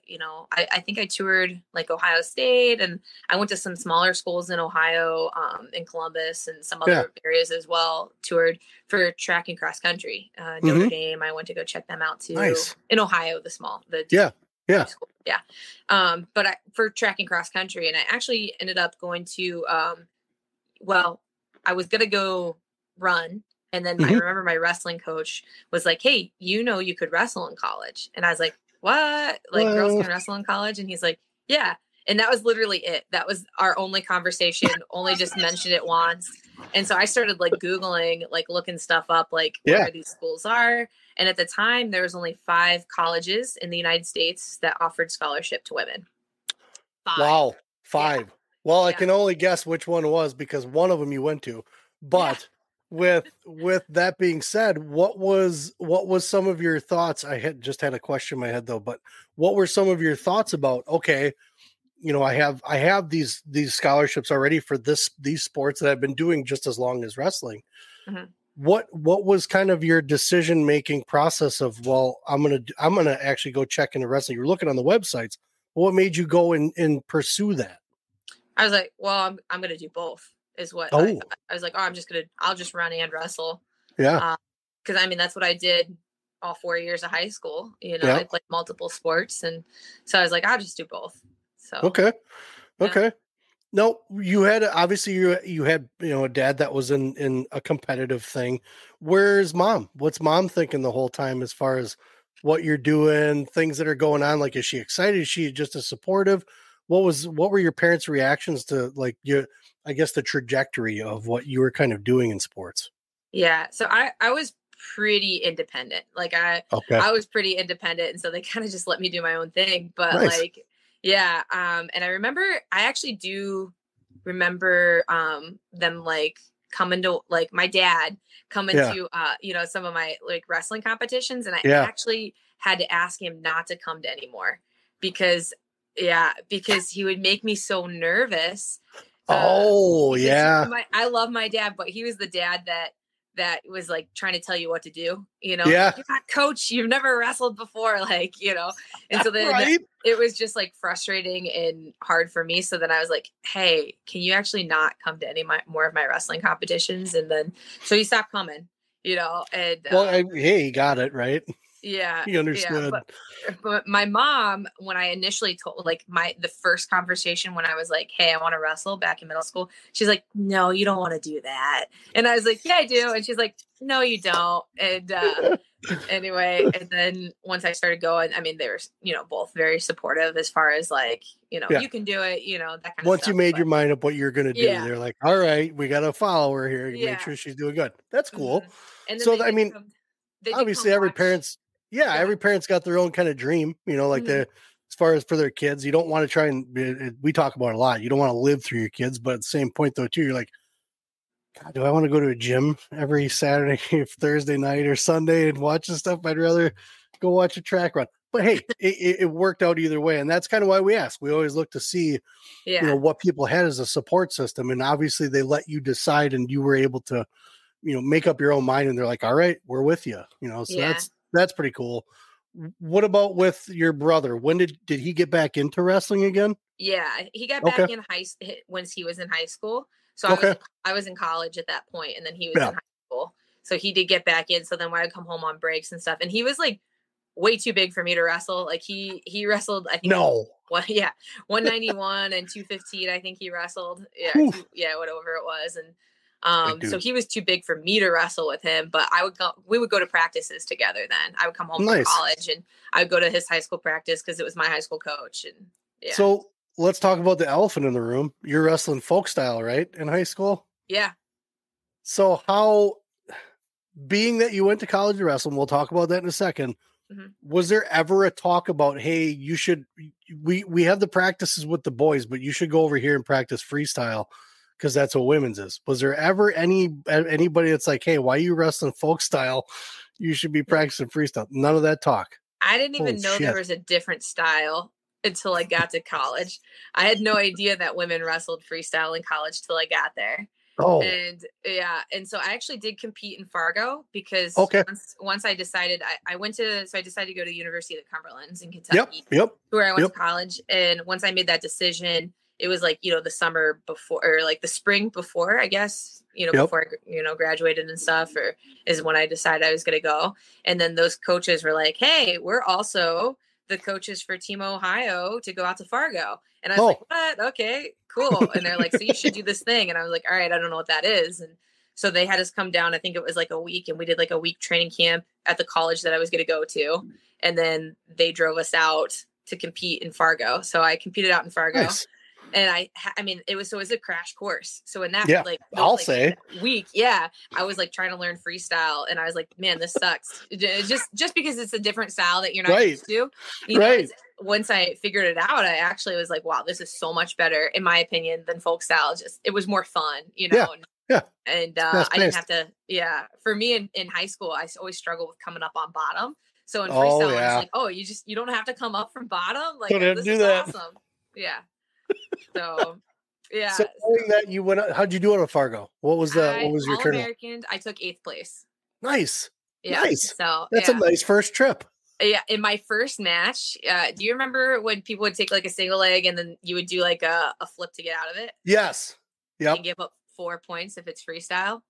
I think I toured like Ohio State, and I went to some smaller schools in Ohio, in Columbus and some other areas as well, toured for track and cross country. Notre Dame, I went to go check them out too. Nice. In Ohio, the school. Yeah. But for track and cross country, and I actually ended up going to, I was going to go run. And then I remember my wrestling coach was like, hey, you could wrestle in college. And I was like, what? Like girls can wrestle in college? And he's like, yeah. And that was literally it. That was our only conversation, only just mentioned it once. And so I started like Googling, like looking stuff up, like where these schools are. And at the time, there was only 5 colleges in the United States that offered scholarship to women. 5. Wow. 5. Well, I can only guess which one it was because one of them you went to. But with that being said, what was some of your thoughts? I had a question in my head though, but what were some of your thoughts about, okay, I have these scholarships already for these sports that I've been doing just as long as wrestling. Mm-hmm. What was kind of your decision making process of, well, I'm gonna actually go check into wrestling? You're looking on the websites. What made you go and pursue that? I was like, well, I'm gonna do both. Is what I was like. Oh, I'll just run and wrestle. Yeah. Because that's what I did all 4 years of high school. I played multiple sports, and so I was like, I'll just do both. So okay. No, you had obviously you had a dad that was in a competitive thing. Where's mom? What's mom thinking the whole time as far as what you're doing, things that are going on? Like, is she excited? Is she just as supportive? What were your parents' reactions to, like, I guess the trajectory of what you were kind of doing in sports? Yeah, so I was pretty independent. Like I was pretty independent, and so they kind of just let me do my own thing. But nice. And I actually do remember them like coming to, like, my dad coming to some of my like wrestling competitions, and I actually had to ask him not to come to anymore because he would make me so nervous. I love my dad, but he was the dad that was like trying to tell you what to do, you're not coach, you've never wrestled before, like, and so then it was just like frustrating and hard for me. So then I was like, hey, can you actually not come to any more of my wrestling competitions? And then so he stopped coming, and he got it right. Yeah, he understood. But my mom, when I initially told, like, the first conversation when I was like, hey, I want to wrestle back in middle school, she's like, no, you don't want to do that. And I was like, yeah, I do. And she's like, no, you don't. And anyway, and then once I started going, they were, both very supportive as far as like, you can do it, that kind of once stuff. You made your mind up what you're going to do, they're like, all right, we got to follow her here. Make sure she's doing good. That's cool. Mm-hmm. And then so obviously every parent's got their own kind of dream, like as far as for their kids. You don't want to try and, we talk about it a lot, you don't want to live through your kids, but at the same point though too, you're like, God, do I want to go to a gym every Saturday, Thursday night or Sunday and watch this stuff? I'd rather go watch a track run. But hey, it worked out either way. And that's kind of why we ask. We always look to see, what people had as a support system. And obviously they let you decide and you were able to, make up your own mind, and they're like, all right, we're with you, so that's pretty cool. What about with your brother? When did he get back into wrestling again? Yeah, he got back in once he was in high school. So I was in college at that point, and then he was in high school. So he did get back in. So then when I come home on breaks and stuff, and he was like way too big for me to wrestle. Like he wrestled, I think 191 and 215. I think he wrestled. Yeah, whatever it was. And so he was too big for me to wrestle with him, but we would go to practices together. Then I would come home from college and I would go to his high school practice because it was my high school coach. And so let's talk about the elephant in the room. You're wrestling folk style, right? In high school? Yeah. So how, being that you went to college to wrestle, and we'll talk about that in a second, was there ever a talk about, hey, we have the practices with the boys, but you should go over here and practice freestyle because that's what women's is? Was there ever anybody that's like, hey, why are you wrestling folk style? You should be practicing freestyle. None of that talk. I didn't even know there was a different style until I got to college. I had no idea that women wrestled freestyle in college till I got there. Oh, and so I actually did compete in Fargo because once I decided I decided to go to the University of the Cumberlands in Kentucky, where I went to college. And once I made that decision, it was like, the summer before, or like the spring before, I guess, before I, graduated and stuff, or is when I decided I was going to go. And then those coaches were like, hey, we're also the coaches for Team Ohio to go out to Fargo. And I was like, what? Okay, cool. And they're like, so you should do this thing. And I was like, all right, I don't know what that is. And so they had us come down. I think it was like a week, and we did like a week training camp at the college that I was going to go to. And then they drove us out to compete in Fargo. So I competed out in Fargo. Nice. And it was a crash course. So in that, week, I was like trying to learn freestyle, and I was like, man, this sucks. Just because it's a different style that you're not used to. once I figured it out, I actually was like, wow, this is so much better, in my opinion, than folk style. Just, it was more fun, you know? Yeah. And I didn't have to, for me in high school, I always struggled with coming up on bottom. So in freestyle, it's like, oh, you don't have to come up from bottom. Like, this is awesome. Yeah. So, yeah. So knowing that you went, how'd you do it at Fargo? What was your turnout? All-American, I took 8th place. Nice. Yeah. Nice. So that's a nice first trip. Yeah. In my first match, do you remember when people would take like a single leg and then you would do like a flip to get out of it? Yes. Yep. And give up 4 points if it's freestyle.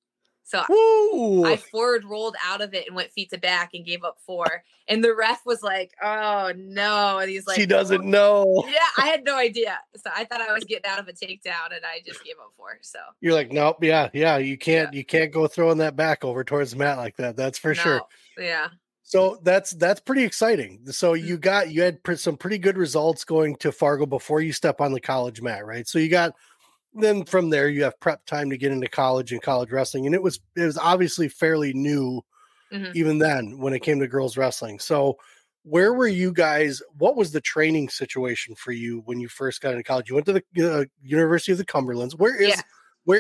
So I forward rolled out of it and went feet to back and gave up 4. And the ref was like, oh no. And he's like, she doesn't know. Yeah, I had no idea. So I thought I was getting out of a takedown and I just gave up 4. So you're like, nope, yeah. You can't go throwing that back over towards the mat like that. That's for sure. Yeah. So that's pretty exciting. So you had some pretty good results going to Fargo before you step on the college mat, right? So you got, then from there you have prep time to get into college and college wrestling. And it was obviously fairly new even then when it came to girls wrestling. So where were you guys? What was the training situation for you when you first got into college? You went to the University of the Cumberlands. Where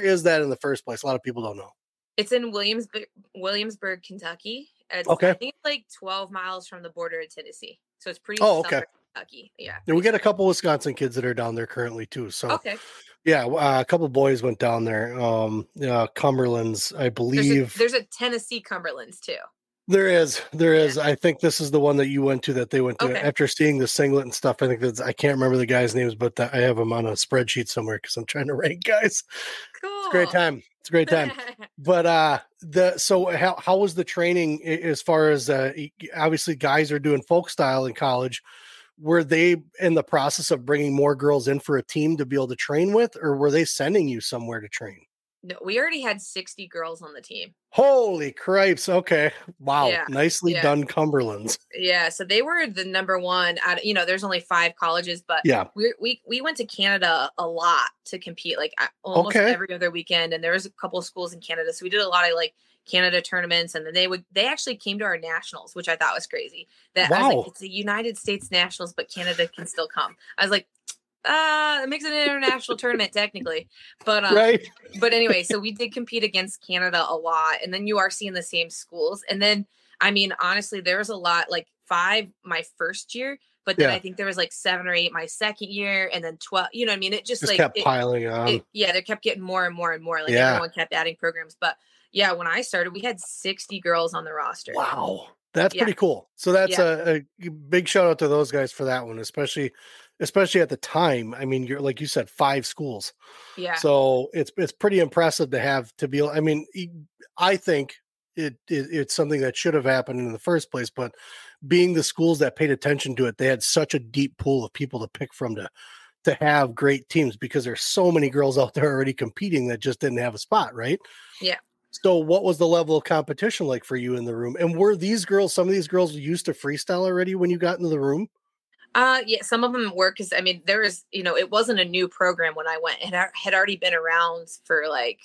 is that in the first place? A lot of people don't know. It's in Williamsburg, Kentucky. I think it's like 12 miles from the border of Tennessee. So it's pretty southern Kentucky. Yeah. And we got a couple Wisconsin kids that are down there currently too. So yeah, a couple of boys went down there. Cumberlands, I believe. There's a Tennessee Cumberlands too. There is. I think this is the one that you went to, that they went to after seeing the singlet and stuff. I think I can't remember the guys' names, but I have them on a spreadsheet somewhere because I'm trying to rank guys. Cool. It's a great time. But so how was the training as far as obviously guys are doing folk style in college? Were they in the process of bringing more girls in for a team to be able to train with, or were they sending you somewhere to train? No, we already had 60 girls on the team. Holy cripes. Okay. Wow. Yeah. Nicely done, Cumberlands. Yeah. So they were the number one there's only 5 colleges, but we went to Canada a lot to compete, like almost every other weekend. And there was a couple of schools in Canada. So we did a lot of like Canada tournaments, and then they actually came to our nationals, which I thought was crazy. I was like, it's the United States nationals, but Canada can still come. I was like, it makes it an international tournament technically, but but anyway, so we did compete against Canada a lot, and then you are seeing the same schools. And then, I mean, honestly, there was a lot, like 5 my first year, but then I think there was like 7 or 8 my second year, and then 12. You know what I mean? It just like kept piling on. They kept getting more and more and more. Like everyone kept adding programs, but yeah, when I started, we had 60 girls on the roster. Wow, that's pretty cool. So that's a big shout out to those guys for that one, especially at the time. I mean, you're like you said, 5 schools. Yeah. So it's pretty impressive to be. I mean, I think it's something that should have happened in the first place, but being the schools that paid attention to it, they had such a deep pool of people to pick from to have great teams, because there's so many girls out there already competing that just didn't have a spot, right? Yeah. So what was the level of competition like for you in the room? And were some of these girls used to freestyle already when you got into the room? Yeah, some of them were, because I mean, there was, it wasn't a new program when I went. It had already been around for like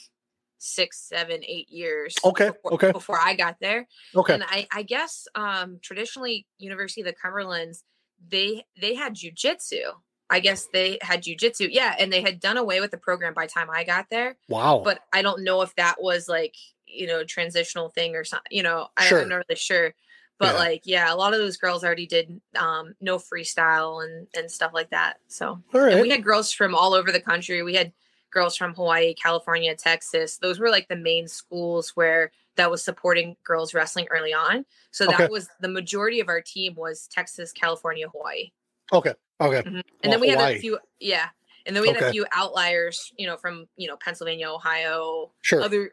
6, 7, 8 years. Before I got there. Okay. And I guess traditionally University of the Cumberlands, they had jujitsu. I guess they had jujitsu. Yeah. And they had done away with the program by the time I got there. Wow. But I don't know if that was like, a transitional thing or something, I'm not really sure. But a lot of those girls already did no freestyle and stuff like that. So and we had girls from all over the country. We had girls from Hawaii, California, Texas. Those were like the main schools that was supporting girls wrestling early on. So that was the majority of our team was Texas, California, Hawaii. Okay. Mm-hmm. And then we had a few, and then we had a few outliers, from, Pennsylvania, Ohio,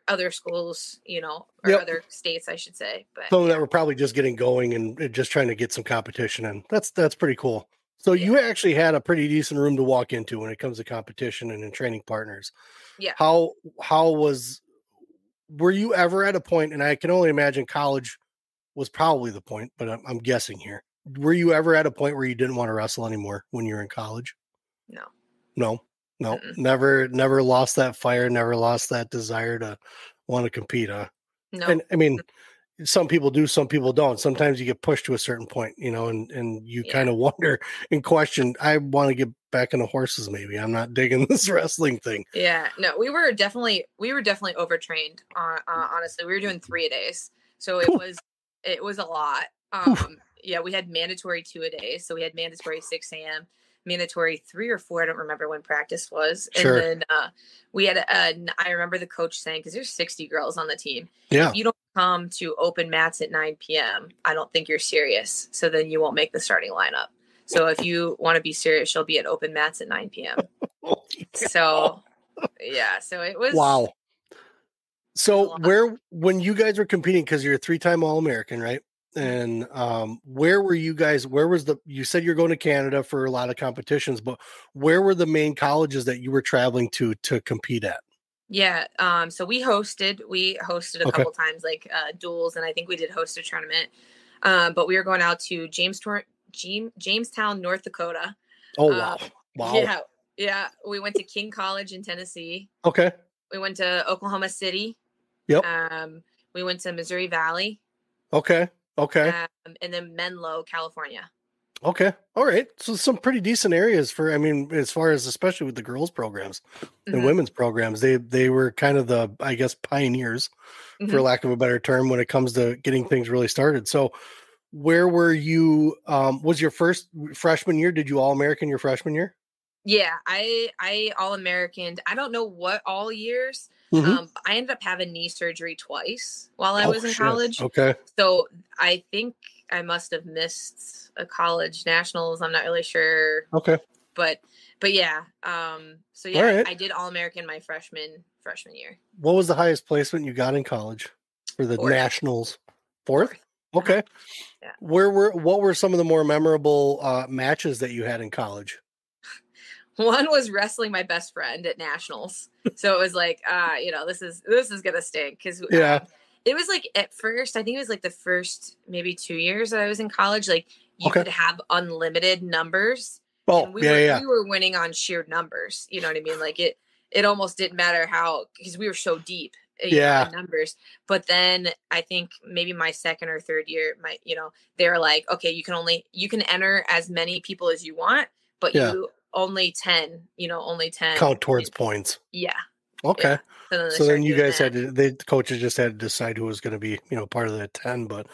other schools, or other states, I should say. But some that were probably just getting going and just trying to get some competition in. That's pretty cool. So you actually had a pretty decent room to walk into when it comes to competition and in training partners. Yeah. Were you ever at a point, and I can only imagine college was probably the point, but I'm guessing here. Were you ever at a point where you didn't want to wrestle anymore when you were in college? No. Mm-mm. Never lost that fire, never lost that desire to want to compete. No. And I mean, some people do, some people don't. Sometimes you get pushed to a certain point, and you kind of wonder and question, I want to get back into horses. Maybe I'm not digging this wrestling thing. Yeah, no, we were definitely overtrained. Honestly, we were doing 3-a-days. So it was a lot. Yeah, we had mandatory 2-a-day. So we had mandatory 6 a.m., mandatory 3 or 4. I don't remember when practice was. Sure. And then we had I remember the coach saying, because there's 60 girls on the team. Yeah. If you don't come to open mats at 9 p.m., I don't think you're serious. So then you won't make the starting lineup. So if you want to be serious, you'll be at open mats at 9 p.m. So yeah, so it was wow. So when you guys were competing, because you're a 3-time All-American, right? And where were you guys? You said you're going to Canada for a lot of competitions, but where were the main colleges that you were traveling to compete at? Yeah. So we hosted a couple times, like duels, and I think we did host a tournament. But we were going out to Jamestown, North Dakota. Oh, wow. Wow. Yeah. We went to King College in Tennessee. Okay. We went to Oklahoma City. Yep. We went to Missouri Valley. Okay. And then Menlo, California. Okay. All right. So some pretty decent areas as far as, especially with the girls programs and women's programs, they were kind of the, I guess, pioneers, for lack of a better term, when it comes to getting things really started. So where were you, was your first freshman year? Did you All-American your freshman year? Yeah, I All-Americaned. I don't know what all years. I ended up having knee surgery twice while I was in college. Okay. So I think I must have missed a college nationals. I'm not really sure. Okay. But yeah. So yeah, right. I did All-American my freshman year. What was the highest placement you got in college for the nationals? Fourth? Okay. Yeah. What were some of the more memorable matches that you had in college? One was wrestling my best friend at nationals. So it was like, this is going to stink. Cause it was like, at first, I think it was like the first maybe 2 years that I was in college, like you could have unlimited numbers. Oh, we were winning on sheer numbers. You know what I mean? Like it almost didn't matter how, because we were so deep in numbers. But then I think maybe my second or third year, they were like, okay, you can enter as many people as you want, but only 10 count towards points. Yeah. Okay. Yeah. So then you guys the coaches just had to decide who was going to be, part of the 10. But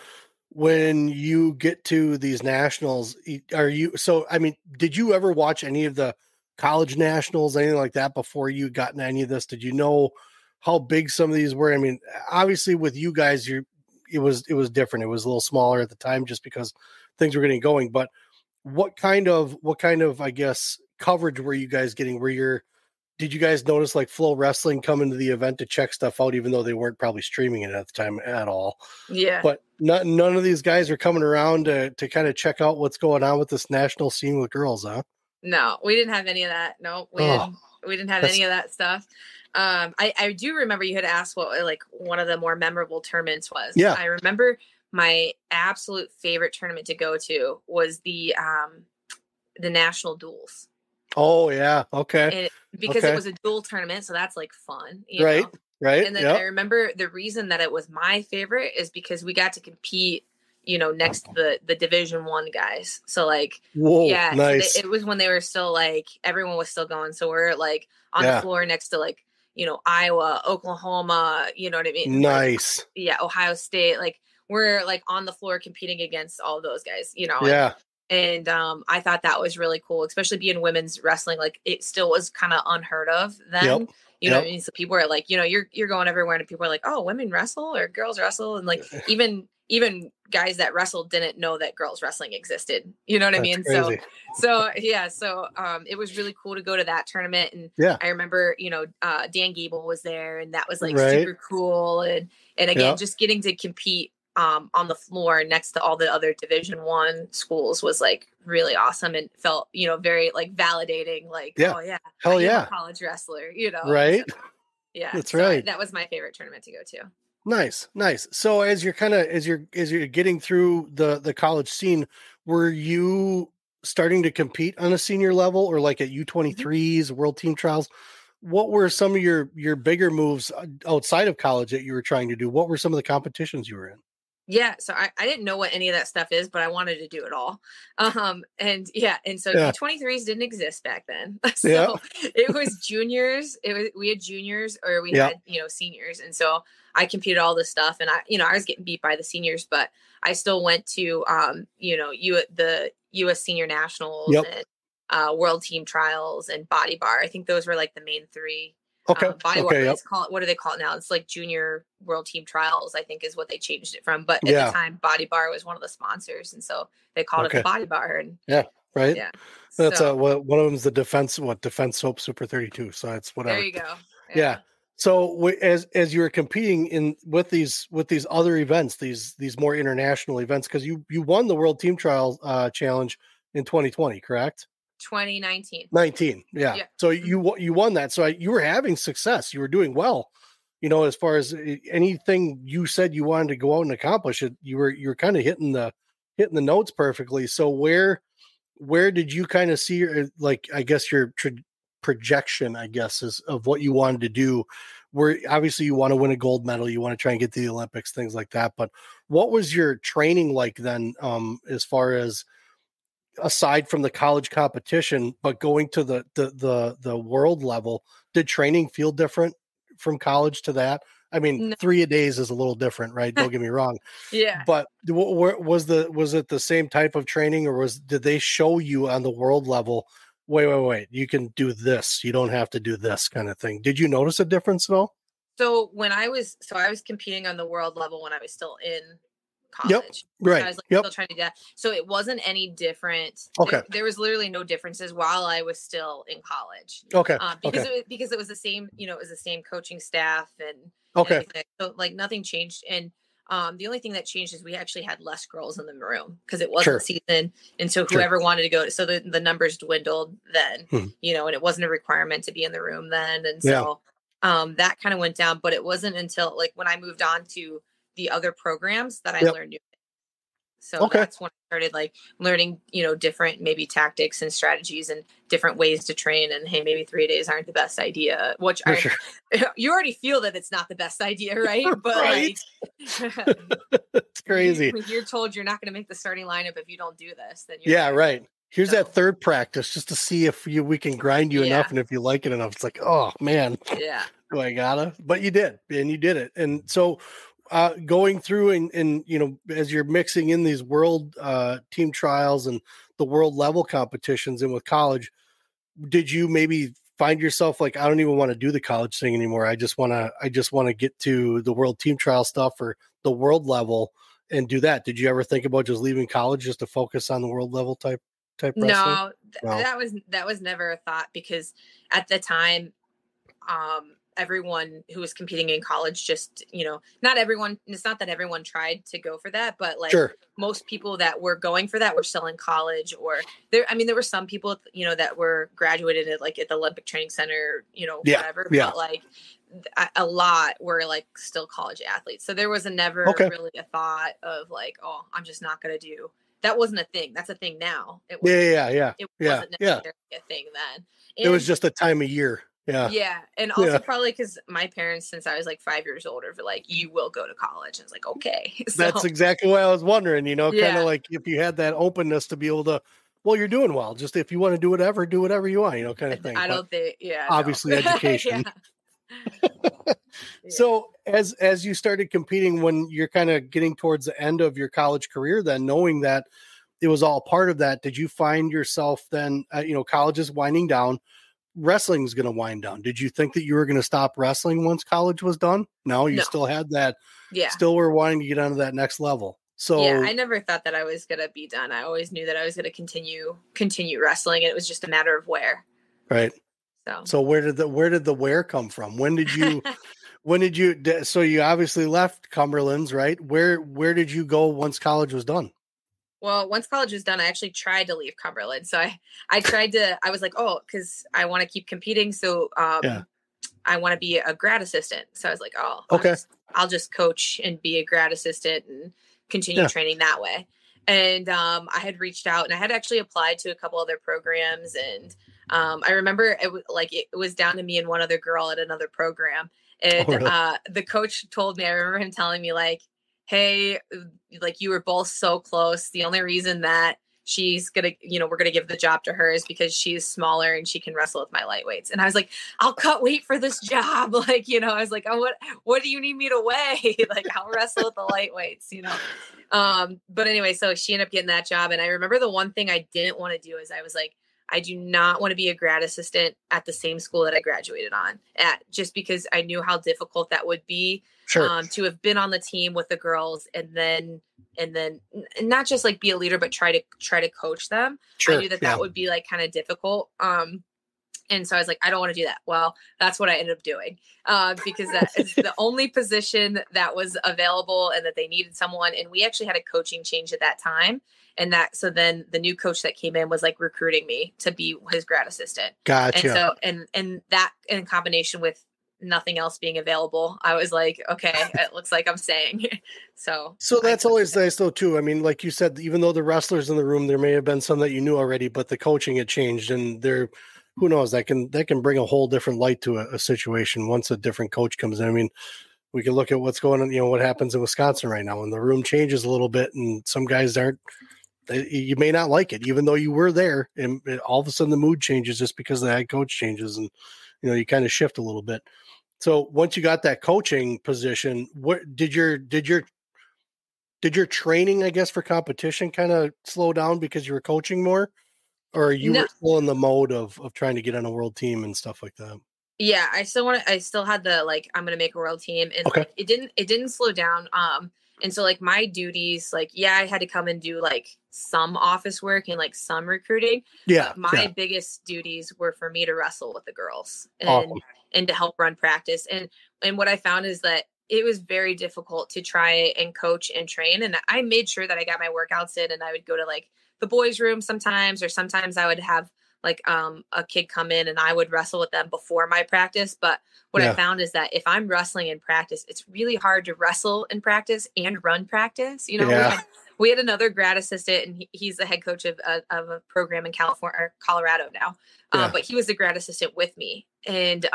when you get to these nationals, did you ever watch any of the college nationals, anything like that before you got into any of this? Did you know how big some of these were? I mean, obviously with you guys, it was different. It was a little smaller at the time just because things were getting going. But what kind of, I guess, coverage were you guys getting? Did you guys notice like Flow Wrestling come into the event to check stuff out, even though they weren't probably streaming it at the time at all? Yeah. But none of these guys are coming around to kind of check out what's going on with this national scene with girls, huh? No, we didn't have any of that. No, we didn't have any of that stuff. I do remember you had asked what like one of the more memorable tournaments was. Yeah. I remember my absolute favorite tournament to go to was the national duels. Oh yeah. Okay. Because it was a dual tournament. So that's like fun. Right. Know? Right. And then I remember the reason that it was my favorite is because we got to compete, next to the Division I guys. So like, nice. So it was when they were still like, everyone was still going. So we're like on the floor next to like, Iowa, Oklahoma, you know what I mean? Nice. Like, Ohio State. Like we're like on the floor competing against all those guys, Yeah. And I thought that was really cool, especially being women's wrestling. Like it still was kind of unheard of then. You know what I mean? So people are like, you're going everywhere and people are like, oh, women wrestle or girls wrestle. And like, even guys that wrestled didn't know that girls wrestling existed. You know what I mean? Crazy. So it was really cool to go to that tournament. And I remember, Dan Gable was there and that was like super cool. And again, just getting to compete on the floor next to all the other Division I schools was like really awesome and felt, very like validating, like, oh yeah, hell yeah, I'm a college wrestler, right? So, yeah, that's right. That was my favorite tournament to go to. Nice. So as you're getting through the college scene, were you starting to compete on a senior level or like at U23s, World Team Trials? What were some of your bigger moves outside of college that you were trying to do? What were some of the competitions you were in? Yeah, so I didn't know what any of that stuff is, but I wanted to do it all. And so Yeah. U23s didn't exist back then. Yeah. So it was juniors. We had juniors or we Yeah. had, seniors. And so I competed all this stuff and I was getting beat by the seniors, but I still went to the US Senior Nationals Yep. and World Team Trials and Body Bar. I think those were like the main three. Okay. Body Okay. Yep. what do they call it now? It's like Junior World Team Trials, I think is what they changed it from. But at Yeah. the time, Body Bar was one of the sponsors, and so they called it the Body Bar. And yeah, right. Yeah, That's so one of them is the Defense Soap Super 32. So it's whatever. there you go. Yeah. So as you were competing with these other events, these more international events, because you won the World Team Trial Challenge in 2020, correct? 2019. 19. Yeah. So you won that. So you were having success. You were doing well. As far as anything you said you wanted to go out and accomplish it, you were kind of hitting the notes perfectly. So where did you kind of see your, like, I guess your projection, I guess, is of what you wanted to do? Where obviously you want to win a gold medal, you want to try and get to the Olympics, things like that. But what was your training like then, as far as aside from the college competition, but going to the world level? Did training feel different from college to that? I mean, 3 a days is a little different, right? Don't get me wrong. Yeah. But was it the same type of training, or did they show you on the world level, wait, you can do this, you don't have to do this kind of thing? Did you notice a difference at all? So I was competing on the world level when I was still in college. Yep. Right. So I was still trying to do that. So it wasn't any different. Okay. There was literally no differences while I was still in college. Okay. Because it was the same, it was the same coaching staff and okay. And so like nothing changed. And the only thing that changed is we actually had less girls in the room because it wasn't season. And so whoever wanted to go, so the numbers dwindled then, and it wasn't a requirement to be in the room then. And so that kind of went down, but it wasn't until like when I moved on to the other programs that I learned new things. So that's when I started like learning, different maybe tactics and strategies and different ways to train. And hey, maybe 3 days aren't the best idea, which you already feel that it's not the best idea, right? But right. It's crazy. When you're told you're not going to make the starting lineup if you don't do this, then you're right. Here's that third practice just to see if we can grind you enough and if you like it enough. It's like, oh man, do I gotta? But you did, and you did it. And so going through and as you're mixing in these world team trials and the world level competitions and with college, did you maybe find yourself like, I don't even want to do the college thing anymore, I just want to get to the world team trial stuff or the world level and do that? Did you ever think about just leaving college just to focus on the world level type wrestling? No, that was never a thought, because at the time everyone who was competing in college just, not everyone, it's not that everyone tried to go for that, but like most people that were going for that were still in college, or there were some people, that were graduated at like at the Olympic Training Center, whatever, but like a lot were like still college athletes. So there was never really a thought of like, oh, I'm just not going to do. That wasn't a thing. That's a thing now. It wasn't necessarily a thing then. And it was just a time of year. Yeah. And also probably because my parents, since I was like 5 years older, were like, you will go to college. And it's like, okay. So, that's exactly what I was wondering, kind of like if you had that openness to be able to, well, you're doing well. Just if you want to do whatever you want, kind of thing. I don't think, obviously education. So as you started competing, when you're kind of getting towards the end of your college career, then knowing that it was all part of that, did you find yourself then, college is winding down, wrestling is going to wind down? Did you think that you were going to stop wrestling once college was done? No, you still had that. Still were wanting to get onto that next level. So I never thought that I was going to be done. I always knew that I was going to continue wrestling. And it was just a matter of where. Right. So where did the where come from? When did you, so you obviously left Cumberland's, right? Where did you go once college was done? Well, once college was done, I actually tried to leave Cumberland. So I was like, oh, because I want to keep competing. So I want to be a grad assistant. So I was like, oh, I'll just coach and be a grad assistant and continue training that way. And I had reached out and I had actually applied to a couple other programs. And I remember it was down to me and one other girl at another program. And the coach told me, I remember him telling me like, hey, like you were both so close. The only reason that she's gonna, we're gonna give the job to her is because she's smaller and she can wrestle with my lightweights. And I was like, I'll cut weight for this job. Like, I was like, oh, what do you need me to weigh? Like, I'll wrestle with the lightweights, But anyway, so she ended up getting that job. And I remember the one thing I didn't want to do is I was like, I do not want to be a grad assistant at the same school that I graduated just because I knew how difficult that would be. Sure. To have been on the team with the girls and then not just like be a leader, but try to coach them. Sure. I knew that would be like kind of difficult. And so I was like, I don't want to do that. Well, that's what I ended up doing because that is the only position that was available and that they needed someone. And we actually had a coaching change at that time. And so then the new coach that came in was like recruiting me to be his grad assistant. Gotcha. And so, and that in combination with nothing else being available, I was like, okay, it looks like I'm staying. So that's always nice though too. I mean, like you said, even though the wrestlers in the room, there may have been some that you knew already, but the coaching had changed, and who knows, that can bring a whole different light to a situation once a different coach comes in. I mean, we can look at what's going on, what happens in Wisconsin right now, and the room changes a little bit, and some guys you may not like it, even though you were there, and all of a sudden the mood changes just because the head coach changes, and you kind of shift a little bit. So once you got that coaching position, what did your training, I guess, for competition kind of slow down because you were coaching more, or you were still in the mode of trying to get on a world team and stuff like that? Yeah, I still had the, like, I'm going to make a world team, and okay. It didn't slow down. And so like my duties, like, yeah, I had to come and do like some office work and like some recruiting. Yeah. But my biggest duties were for me to wrestle with the girls and to help run practice. And what I found is that it was very difficult to try and coach and train. And I made sure that I got my workouts in, and I would go to like the boys' room sometimes, or sometimes I would have like a kid come in and I would wrestle with them before my practice. But what I found is that if I'm wrestling in practice, it's really hard to wrestle in practice and run practice. We had another grad assistant, and he's the head coach of a program in California or Colorado now. But he was the grad assistant with me. And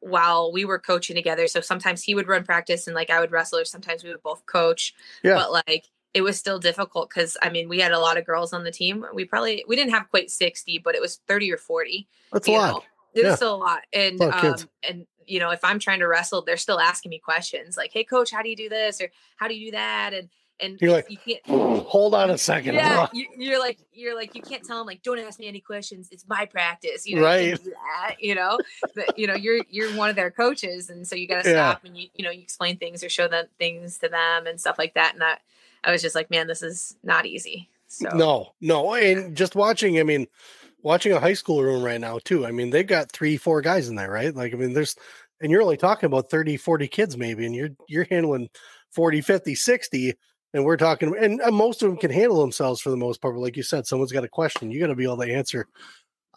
while we were coaching together, so sometimes he would run practice and like I would wrestle, or sometimes we would both coach. But like, it was still difficult because, I mean, we had a lot of girls on the team. We didn't have quite 60, but it was 30 or 40. That's a lot. It was still a lot. And, if I'm trying to wrestle, they're still asking me questions like, hey, coach, how do you do this? Or how do you do that? And you're like, you can't hold on a second. Yeah. You're like, you can't tell them like, don't ask me any questions. It's my practice. Right. You can't do that, but you're one of their coaches. And so you got to stop and you explain things or show them things to them and stuff like that. And I was just like, man, this is not easy. So no. And just watching a high school room right now too. I mean, they've got 3-4 guys in there, right? Like, I mean, and you're only talking about 30, 40 kids maybe, and you're handling 40, 50, 60. And we're talking, and most of them can handle themselves for the most part. But like you said, someone's got a question. You got to be able to answer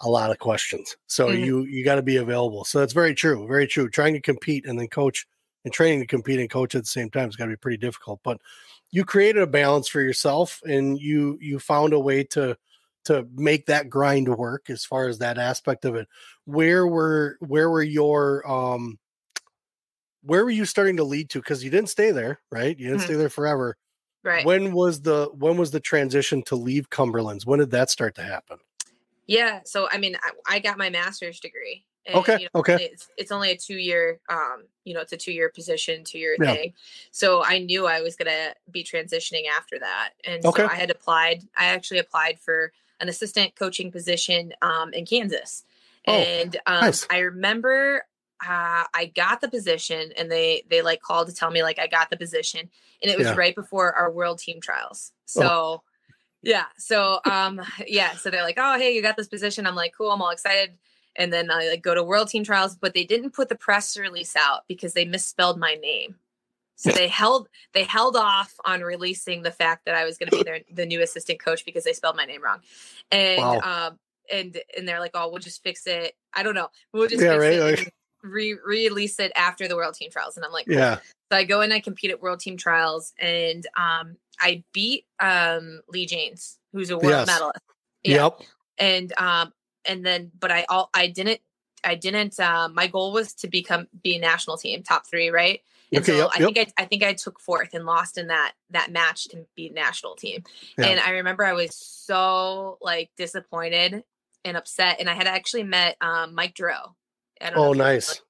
a lot of questions. So you got to be available. So that's very true. Very true. Trying to compete and then coach, and training to compete and coach at the same time has got to be pretty difficult. But you created a balance for yourself, and you found a way to make that grind work as far as that aspect of it. Where were you starting to lead to? Because you didn't stay there, right? You didn't stay there forever. Right. When was the transition to leave Cumberland's? When did that start to happen? Yeah. So, I mean, I got my master's degree. And, okay. It's only a 2-year, it's a 2-year position, 2-year thing. So I knew I was going to be transitioning after that. And so I actually applied for an assistant coaching position in Kansas. And nice. I remember I got the position, and they like called to tell me like I got the position, and it was right before our world team trials. So so they're like, oh, hey, you got this position. I'm like, cool, I'm all excited. And then I like go to world team trials, but they didn't put the press release out because they misspelled my name. So they held off on releasing the fact that I was going to be the new assistant coach because they spelled my name wrong. And and they're like, oh, we'll just fix it. I don't know. We'll just fix it. And release it after the world team trials. And I'm like, cool. So I go and I compete at world team trials, and I beat Lee James, who's a world medalist. Yep. And then, but I didn't didn't, my goal was to be national team top 3. Right. And Okay. so I think I took 4th and lost in that match to be national team. Yeah. And I remember I was so like disappointed and upset. And I had actually met, Mike Duro. Oh, nice.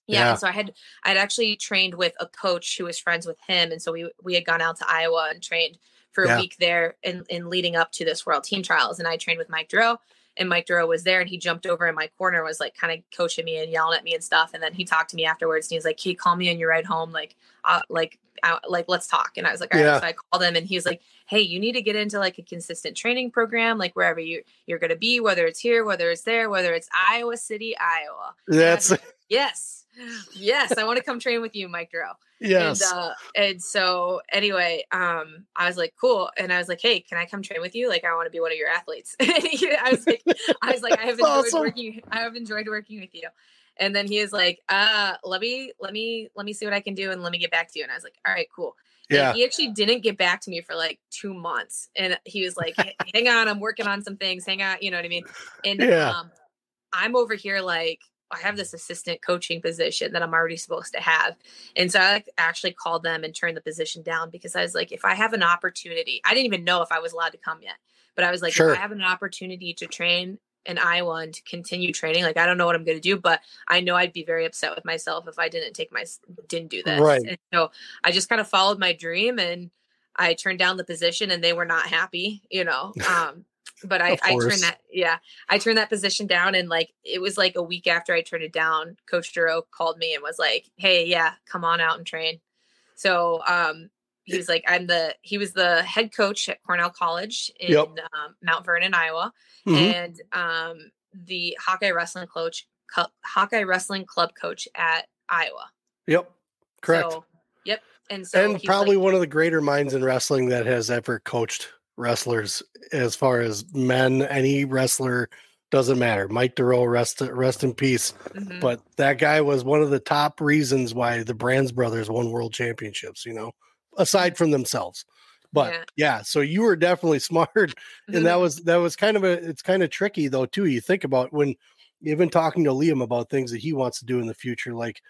Yeah. And so I'd actually trained with a coach who was friends with him. And so we had gone out to Iowa and trained for a week there in leading up to this world team trials. And I trained with Mike Duro, and Mike Duro was there, and he jumped over in my corner, was like kind of coaching me and yelling at me and stuff. And then he talked to me afterwards, and he's like, "Hey, call me on your ride home. Like, let's talk." And I was like, all right. So I called him, and he was like, "Hey, you need to get into like a consistent training program, like wherever you're going to be, whether it's here, whether it's there, whether it's Iowa City, Iowa." That's like, yes, I want to come train with you, Mike Duro. Yes. And so anyway, I was like, cool. And I was like, "Hey, can I come train with you? Like, I want to be one of your athletes." I was like, I have enjoyed working with you. And then he is like, let me see what I can do, and let me get back to you. And I was like, all right, cool. Yeah. And he actually didn't get back to me for like 2 months. And he was like, hang on, I'm working on some things. Hang on. You know what I mean? And I'm over here like, I have this assistant coaching position that I'm already supposed to have. And so I actually called them and turned the position down, because I was like, if I have an opportunity, I didn't even know if I was allowed to come yet, but I was like, if I have an opportunity to train in Iowa and to continue training, like, I don't know what I'm going to do, but I know I'd be very upset with myself if I didn't do this. Right. And so I just kind of followed my dream, and I turned down the position, and they were not happy, but I turned that position down. And like, it was like a week after I turned it down, Coach Duro called me and was like, "Hey, come on out and train." So, he was like, he was the head coach at Cornell College in Mount Vernon, Iowa. Mm-hmm. And, the Hawkeye Wrestling Club coach at Iowa. Yep. Correct. So, yep. And probably one of the greater minds in wrestling that has ever coached wrestlers, as far as men, any wrestler, doesn't matter. Mike Duro, rest in peace. Mm-hmm. But that guy was one of the top reasons why the Brands brothers won world championships, aside from themselves. But so you were definitely smart. And that was kind of it's kind of tricky though, too. You think about when you've been talking to Liam about things that he wants to do in the future, like,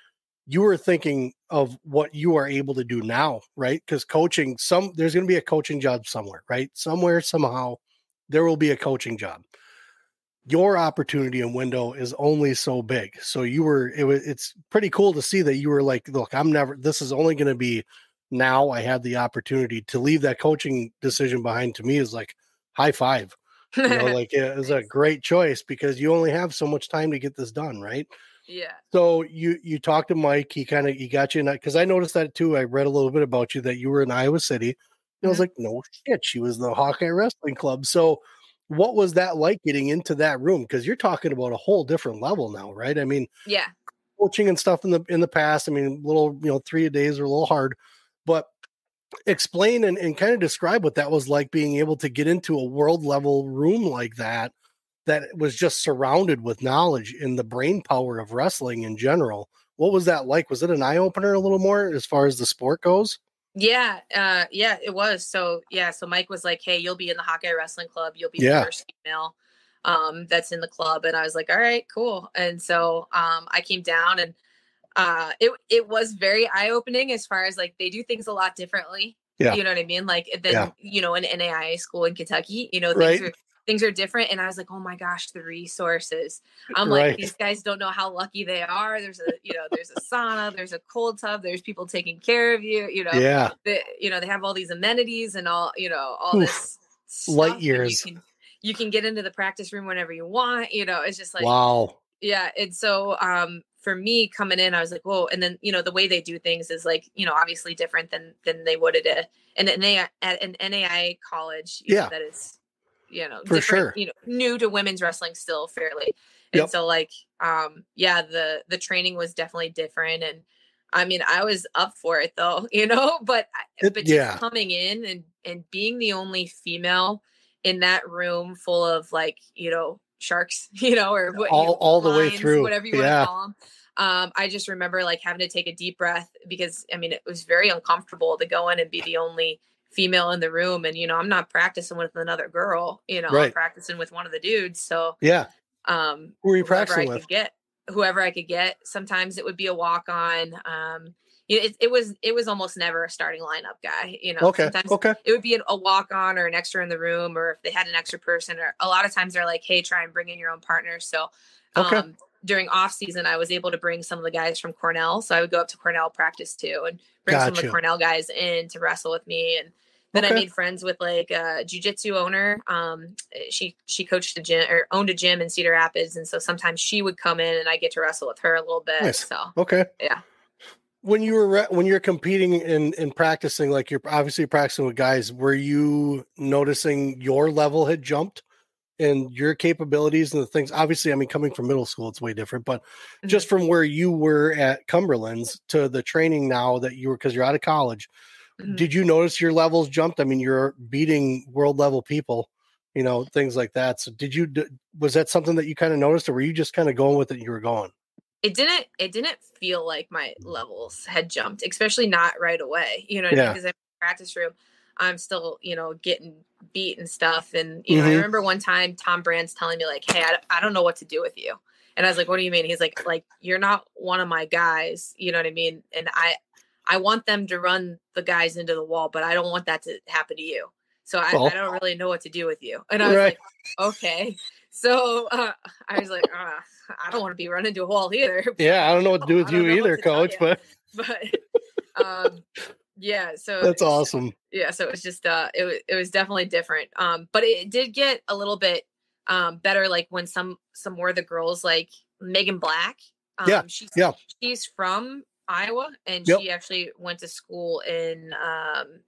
you were thinking of what you are able to do now, right? Because coaching, there's going to be a coaching job somewhere, right? Somewhere, somehow, there will be a coaching job. Your opportunity and window is only so big. So it's pretty cool to see that you were like, look, this is only going to be now. I had the opportunity to leave that coaching decision behind. To me is like high five, like it was a great choice, because you only have so much time to get this done, right? Yeah. So you talked to Mike, he got you in that, because I noticed that too. I read a little bit about you, that you were in Iowa City. And I was like, no shit, she was the Hawkeye Wrestling Club. So what was that like getting into that room? Because you're talking about a whole different level now, right? I mean, coaching and stuff in the past, I mean, little, 3 days are a little hard, but explain and kind of describe what that was like, being able to get into a world level room like that was just surrounded with knowledge and the brain power of wrestling in general. What was that like? Was it an eye opener a little more as far as the sport goes? Yeah, it was. So Mike was like, "Hey, you'll be in the Hawkeye Wrestling Club. You'll be the first female that's in the club." And I was like, "All right, cool." And so I came down, and it was very eye opening, as far as like, they do things a lot differently. Yeah. You know what I mean? Like, than an NAIA school in Kentucky, things are different. And I was like, oh my gosh, the resources. I'm like, these guys don't know how lucky they are. There's a sauna, there's a cold tub, there's people taking care of you, they have all these amenities and all this stuff. Light years. You can get into the practice room whenever you want, it's just like, wow. Yeah. And so, for me coming in, I was like, whoa. And then, the way they do things is like, obviously different than they would at an NAIA college. That is, for sure, new to women's wrestling still fairly. And so like, the training was definitely different. And I mean, I was up for it though, but just coming in and being the only female in that room full of like, sharks, or all the way through, whatever you want to call them. I just remember like having to take a deep breath, because I mean, it was very uncomfortable to go in and be the only female in the room. And, I'm not practicing with another girl, I'm practicing with one of the dudes. So, who are you practicing with? whoever I could get. Sometimes it would be a walk on. It was almost never a starting lineup guy. Sometimes it would be a walk on or an extra in the room, or if they had an extra person, or a lot of times they're like, hey, try and bring in your own partner. So during off season, I was able to bring some of the guys from Cornell. So I would go up to Cornell practice too and bring some of the Cornell guys in to wrestle with me. And then I made friends with like a jiu-jitsu owner. She coached a gym or owned a gym in Cedar Rapids. And so sometimes she would come in and I get to wrestle with her a little bit. Nice. So, yeah. When you're competing and practicing, like you're obviously practicing with guys, were you noticing your level had jumped and your capabilities and the things? Obviously, I mean, coming from middle school, it's way different, but just from where you were at Cumberland's to the training now that you were, because you're out of college, did you notice your levels jumped? I mean, you're beating world level people, things like that. So was that something that you kind of noticed, or were you just kind of going with it and you were going? It didn't feel like my levels had jumped, especially not right away. You know what I mean? Because in the practice room, I'm still, getting beat and stuff. And, I remember one time Tom Brand's telling me like, hey, I don't know what to do with you. And I was like, what do you mean? He's like, you're not one of my guys. You know what I mean? And I want them to run the guys into the wall, but I don't want that to happen to you. So I don't really know what to do with you. And I was like, okay. So I was like, I don't want to be run into a wall either. Yeah, I don't know what to do with you either, coach. But yeah, so that's awesome. Yeah, so it was just it was definitely different. But it did get a little bit better, like when some more of the girls, like Megan Black. She's from Iowa, and she actually went to school in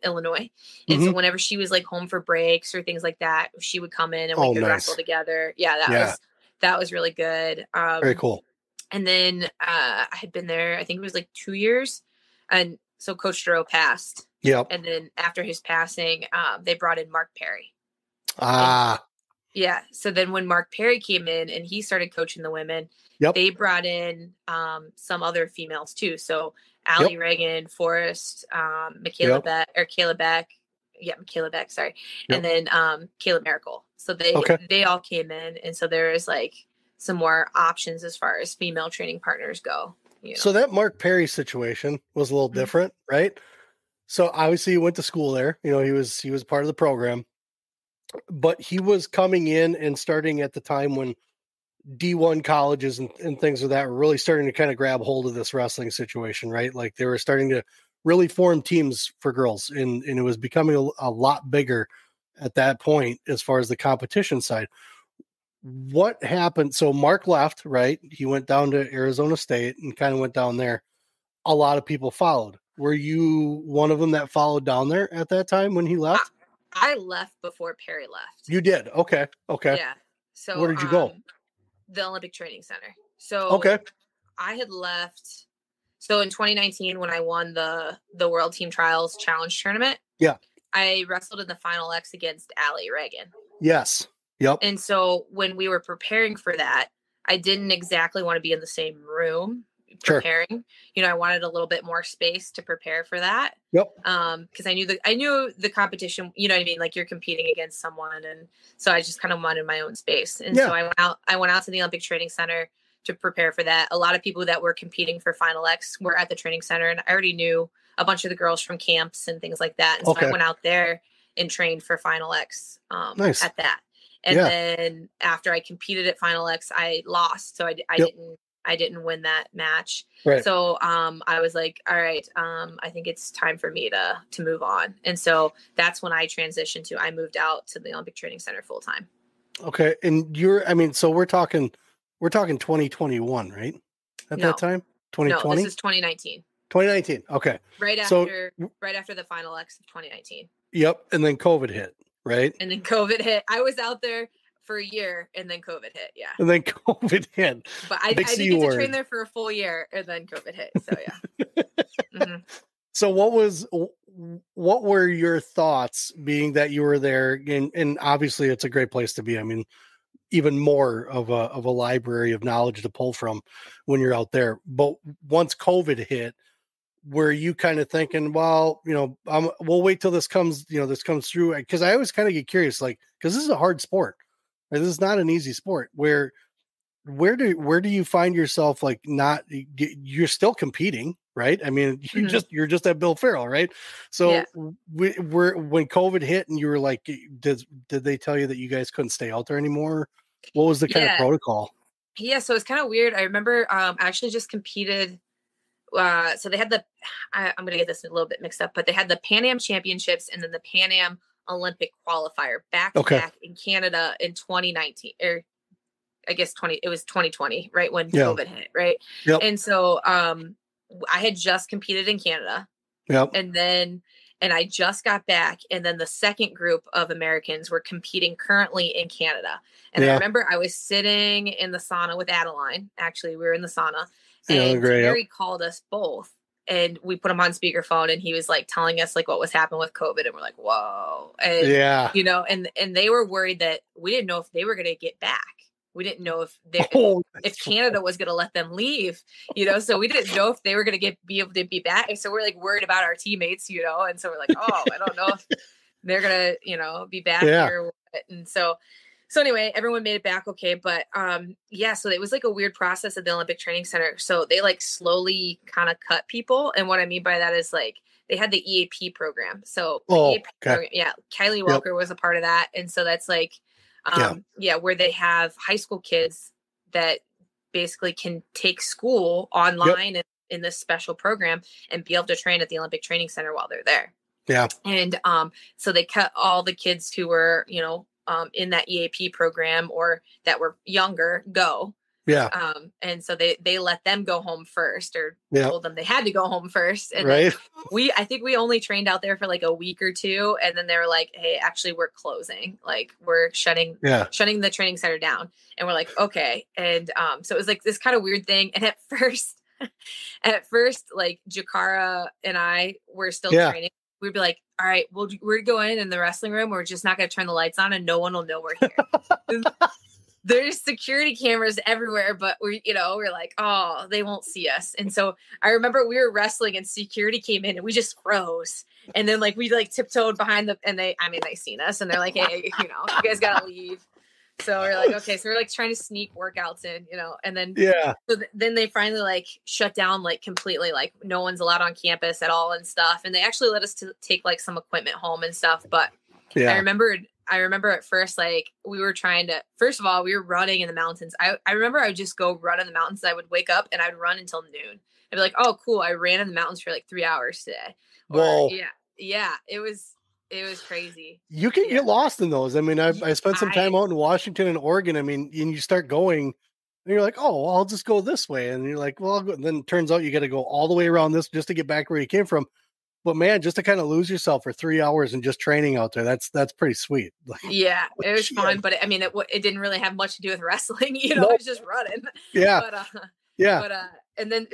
Illinois. And so whenever she was like home for breaks or things like that, she would come in and we could wrestle together. Yeah, that was really good. Very cool. And then I had been there, I think it was like 2 years. And so Coach Duro passed. Yep. And then after his passing, they brought in Mark Perry. Yeah. So then when Mark Perry came in and he started coaching the women, they brought in some other females too. So Allie Reagan, Forrest, Michaela Beck, or Kayla Beck. Yeah, Michaela Beck, sorry. And then Caleb Miracle. So they all came in. And so there is like some more options as far as female training partners go. So that Mark Perry situation was a little different, right? So obviously he went to school there. He was part of the program. But he was coming in and starting at the time when D1 colleges and things of that were really starting to kind of grab hold of this wrestling situation, right? Like they were starting to really form teams for girls, and it was becoming a lot bigger at that point as far as the competition side. What happened? So Mark left, right? He went down to Arizona State and kind of went down there. A lot of people followed. Were you one of them that followed down there at that time when he left? I left before Perry left. You did? Okay. Yeah. So where did you go? The Olympic Training Center. So I had left. So in 2019, when I won the World Team Trials Challenge Tournament, I wrestled in the Final X against Allie Reagan. Yes. Yep. And so when we were preparing for that, I didn't exactly want to be in the same room preparing. I wanted a little bit more space to prepare for that. Yep. Because I knew the competition, you know what I mean? Like you're competing against someone. And so I just kind of wanted my own space. And so I went out to the Olympic Training Center to prepare for that. A lot of people that were competing for Final X were at the training center, and I already knew a bunch of the girls from camps and things like that. And so I went out there and trained for Final X at that. And then after I competed at Final X, I lost. So I didn't win that match. Right. So I was like, all right, I think it's time for me to move on. And so that's when I transitioned I moved out to the Olympic Training Center full time. Okay. And so we're talking 2021, right? At that time? 2020? No, this is 2019. 2019. Okay. Right after the Final X of 2019. Yep. And then COVID hit, right? And then COVID hit. I was out there for a year, and then COVID hit. Yeah. And then COVID hit. But I didn't get to train there for a full year, and then COVID hit. So yeah. So what were your thoughts, being that you were there, and obviously it's a great place to be. I mean, even more of a library of knowledge to pull from when you're out there. But once COVID hit, were you kind of thinking, well, we'll wait till this comes through? Because I always kind of get curious, like, because this is a hard sport. Right? This is not an easy sport where where do you find yourself like not, you're still competing, right? I mean, you're just at Bill Farrell, right? So when COVID hit and you were like, did they tell you that you guys couldn't stay out there anymore? What was the kind of protocol? Yeah, so it's kind of weird. I remember I actually just competed. So they had I'm going to get this a little bit mixed up, but they had the Pan Am Championships and then the Pan Am Olympic qualifier back to back in Canada in 2019, or I guess it was 2020, right when COVID hit, right? Yep. And so I had just competed in Canada. Yep. And I just got back, and then the second group of Americans were competing currently in Canada. And I remember I was sitting in the sauna with Adeline. Actually, we were in the sauna, and Gary called us both, and we put him on speakerphone, and he was like telling us like what was happening with COVID, and we're like, whoa, and you know, and they were worried that we didn't know if they were going to get back. We didn't know if Canada was going to let them leave, you know, so we didn't know if they were going to be able to be back. And so we're like worried about our teammates, you know, and so we're like, oh, I don't know if they're going to, you know, be back here. And so anyway, everyone made it back. Okay. But so it was like a weird process at the Olympic Training Center. So they like slowly kind of cut people. And what I mean by that is like, they had the EAP program. So EAP program, Kylie Walker was a part of that. And so that's like, where they have high school kids that basically can take school online in this special program and be able to train at the Olympic Training Center while they're there. Yeah. And so they cut all the kids who were, you know, in that EAP program or that were younger go. Yeah. And so they let them go home first, or told them they had to go home first. And then I think we only trained out there for like a week or two. And then they were like, hey, actually we're closing, like we're shutting the training center down. And we're like, okay. And so it was like this kind of weird thing. And at first, like Jakara and I were still training. We'd be like, all right, we're going in the wrestling room. We're just not going to turn the lights on and no one will know we're here. There's security cameras everywhere, but we're like, oh, they won't see us. And so I remember we were wrestling and security came in and we just froze. And then like, we like tiptoed behind and they seen us and they're like, hey, you know, you guys got to leave. So we're like, okay. So we're like trying to sneak workouts in, you know, and then, then they finally like shut down, like completely, like no one's allowed on campus at all and stuff. And they actually let us to take like some equipment home and stuff. But I remember at first, like we were trying to, first of all, we were running in the mountains. I remember I would just go run in the mountains. I would wake up and I'd run until noon. I'd be like, oh, cool. I ran in the mountains for like 3 hours today. Whoa. Yeah. It was crazy. You can get lost in those. I mean, I spent some time out in Washington and Oregon. I mean, and you start going and you're like, oh, well, I'll just go this way. And you're like, well, I'll go. And then it turns out you got to go all the way around this just to get back where you came from. But man, just to kind of lose yourself for 3 hours and just training out there, that's pretty sweet. Like, yeah, it was fun, but I mean, it didn't really have much to do with wrestling, you know. Nope. It was just running. Yeah, and then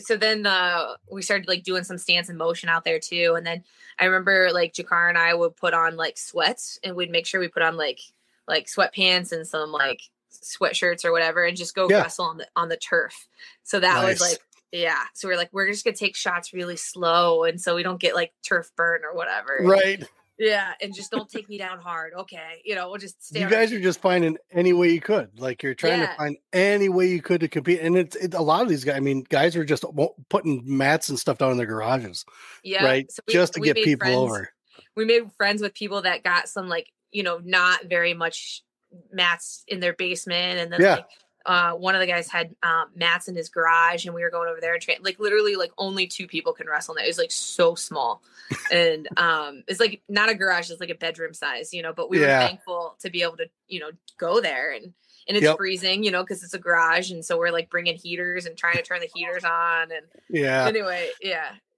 we started like doing some stance and motion out there too. And then I remember like Jakar and I would put on like sweats, and we'd make sure we put on like sweatpants and some like sweatshirts or whatever, and just go wrestle on the turf. So that was like. Yeah. So we're like, we're just going to take shots really slow. And so we don't get like turf burn or whatever. Right. Yeah. And just don't take me down hard. Okay. You know, we'll just stay. You guys are just finding any way you could. Like you're trying to find any way you could to compete. And it's a lot of these guys, I mean, guys are just putting mats and stuff down in their garages. Yeah. Right. So just to get people over. We made friends with people that got some like, you know, not very much mats in their basement. And then like, one of the guys had mats in his garage, and we were going over there and train. Like literally, like only 2 people can wrestle. It was like so small, and it's like not a garage; it's like a bedroom size, you know. But we were thankful to be able to, you know, go there, and it's freezing, you know, because it's a garage, and so we're like bringing heaters and trying to turn the heaters on, and anyway,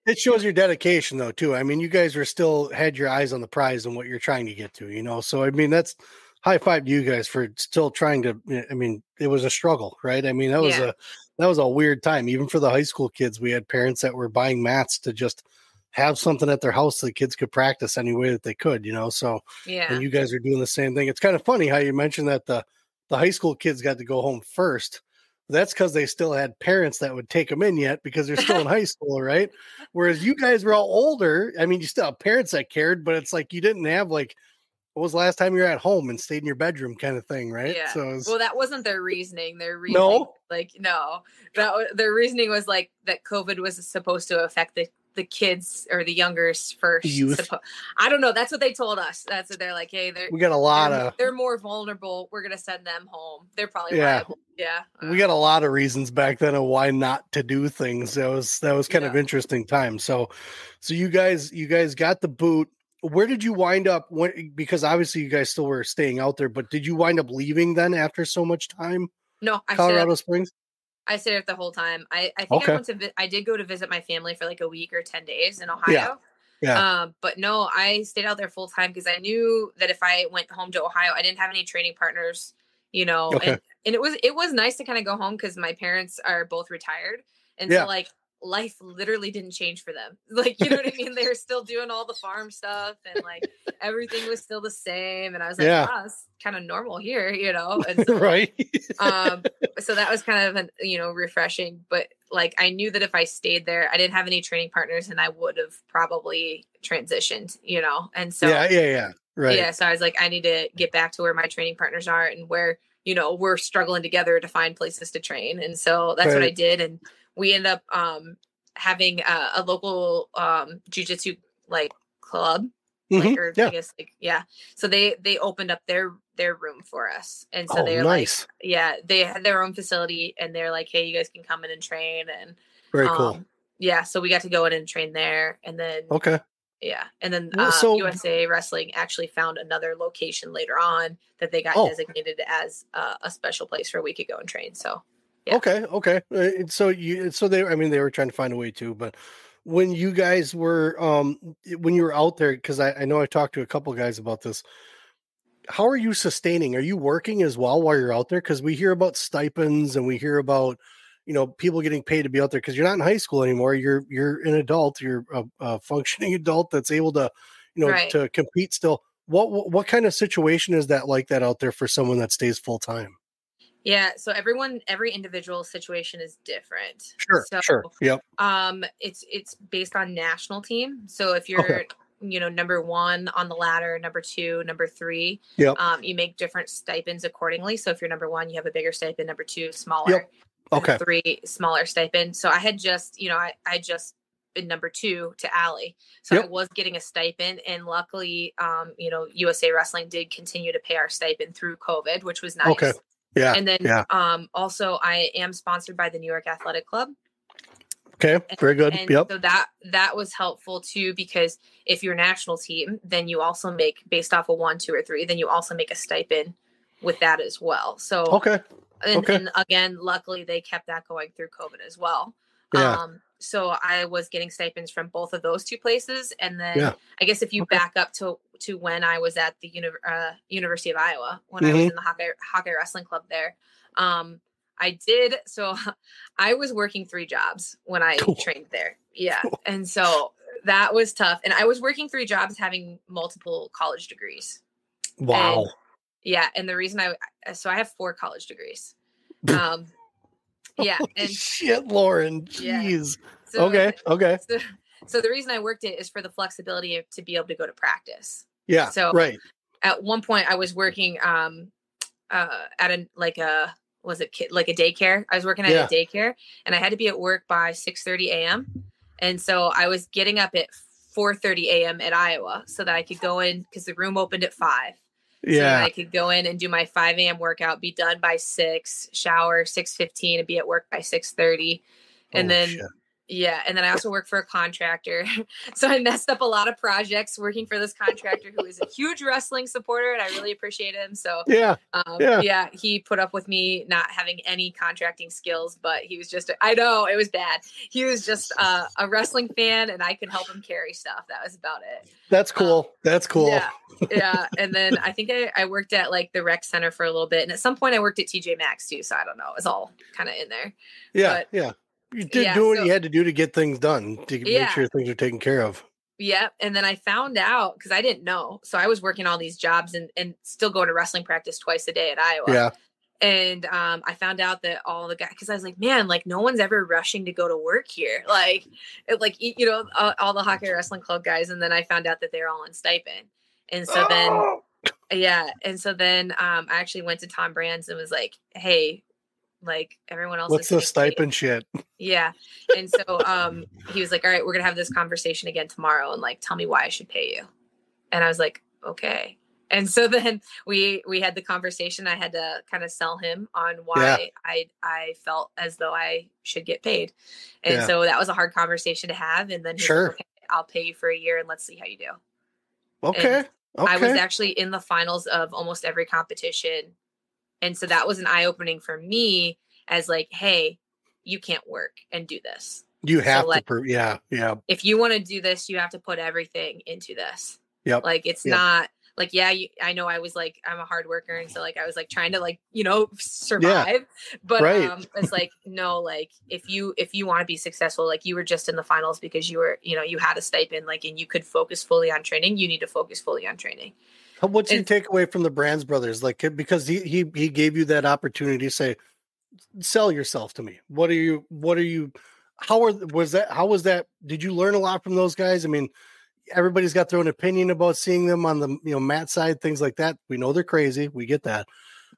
It shows your dedication, though, too. I mean, you guys were still had your eyes on the prize and what you're trying to get to, you know. So I mean, that's. High five to you guys for still trying to, I mean, it was a struggle, right? I mean, that was a weird time. Even for the high school kids, we had parents that were buying mats to just have something at their house so the kids could practice any way that they could, you know? So, and you guys are doing the same thing. It's kind of funny how you mentioned that the high school kids got to go home first. That's because they still had parents that would take them in yet because they're still in high school, right? Whereas you guys were all older. I mean, you still have parents that cared, but it's like you didn't have like what was the last time you were at home and stayed in your bedroom kind of thing, right? Yeah. So Well, that wasn't their reasoning. Their reasoning, their reasoning was like that COVID was supposed to affect the kids or the youngers first. Youth. I don't know. That's what they told us. That's what they're like. Hey, we got a lot they're more vulnerable. We're gonna send them home. They're probably liable. Yeah. We got a lot of reasons back then of why not to do things. That was kind of interesting time. So you guys got the boot. Where did you wind up? Because obviously you guys still were staying out there, but did you wind up leaving then after so much time? No, Colorado Springs. I stayed there the whole time. I think I did go to visit my family for like a week or 10 days in Ohio. Yeah. But no, I stayed out there full time because I knew that if I went home to Ohio, I didn't have any training partners, and it was nice to kind of go home because my parents are both retired. And so like life literally didn't change for them. Like, you know what I mean? They were still doing all the farm stuff and like everything was still the same. And I was like, wow, it's kind of normal here, And so, right. So that was kind of refreshing. But like I knew that if I stayed there, I didn't have any training partners and I would have probably transitioned, And so right. Yeah. So I was like, I need to get back to where my training partners are and where, we're struggling together to find places to train. And so that's what I did. And we ended up having a local jiu-jitsu like club, I guess So they opened up their room for us, and so they're nice. They had their own facility, and they're like, hey, you guys can come in and train, and very cool. So we got to go in and train there, and then and then USA Wrestling actually found another location later on that they got designated as a special place where we could go and train. So. Yeah. Okay. So they were trying to find a way to, but when you guys were, when you were out there, cause I know I talked to a couple of guys about this. How are you sustaining? Are you working as well while you're out there? Cause we hear about stipends and we hear about, people getting paid to be out there. Cause you're not in high school anymore. You're an adult. You're a functioning adult that's able to, to compete still. What kind of situation is that like that out there for someone that stays full time? Yeah. So every individual situation is different. Sure. Yep. It's based on national team. So if you're, number one on the ladder, number two, number three, you make different stipends accordingly. So if you're number one, you have a bigger stipend, number two, smaller, three, smaller stipend. So I had just, I just been number two to Allie. So I was getting a stipend, and luckily, USA Wrestling did continue to pay our stipend through COVID, which was nice. Okay. Yeah. And then also I am sponsored by the New York Athletic Club. Okay. Very good. And so that was helpful too, because if you're a national team, then you also make, based off of 1, 2, or 3, then you also make a stipend with that as well. So, and again, luckily they kept that going through COVID as well. Yeah. So I was getting stipends from both of those two places. And then I guess if you back up to when I was at the University of Iowa, when I was in the Hawkeye Wrestling Club there, I was working 3 jobs when I trained there. Yeah. And so that was tough. And I was working 3 jobs having multiple college degrees. Wow. And the reason I have 4 college degrees. And shit, Lauren. Jeez. So, okay. So the reason I worked it is for the flexibility to be able to go to practice. Yeah. So at one point I was working at a daycare. I was working at a daycare, and I had to be at work by 6:30 a.m. And so I was getting up at 4:30 a.m. at Iowa so that I could go in, because the room opened at 5. So that I could go in and do my 5 a.m. workout, be done by 6, shower 6:15, and be at work by 6:30. And then and then I also work for a contractor. So I messed up a lot of projects working for this contractor who is a huge wrestling supporter, and I really appreciate him. So he put up with me not having any contracting skills, but he was just, I know it was bad. He was just a wrestling fan, and I could help him carry stuff. That was about it. That's cool. That's cool. Yeah. And then I think I worked at like the rec center for a little bit. And at some point I worked at TJ Maxx too. So I don't know. It was all kind of in there. Yeah. You did do what you had to do to get things done, to make sure things are taken care of. Yeah. And then I found out, because I didn't know. So I was working all these jobs and still going to wrestling practice twice a day at Iowa. Yeah. And I found out that all the guys, because I was like, man, like no one's ever rushing to go to work here. All the Hawkeye Wrestling Club guys. And then I found out that they're all on stipend. And so then Yeah. And so then I actually went to Tom Brands and was like, hey, like everyone else what's is the getting stipend paid. shit? Yeah. And so he was like, all right, we're gonna have this conversation again tomorrow and like tell me why I should pay you. And I was like, okay. And so then we had the conversation. I had to kind of sell him on why I felt as though I should get paid. And so that was a hard conversation to have. And then he's like, okay, I'll pay you for a year and let's see how you do. Okay. And I was actually in the finals of almost every competition. And so that was an eye-opening for me as like, hey, you can't work and do this. You have to prove. Yeah. If you want to do this, you have to put everything into this. Yep. Like it's not like, I know I was like, I'm a hard worker. And so like, I was like trying to like, survive, but it's like, no, like if you want to be successful, like you were just in the finals because you were, you had a stipend, like, and you could focus fully on training. You need to focus fully on training. What's your takeaway from the Brands brothers? Like, because he gave you that opportunity to say, sell yourself to me. How was that? Did you learn a lot from those guys? I mean, everybody's got their own opinion about seeing them on the mat side, things like that. We know they're crazy. We get that.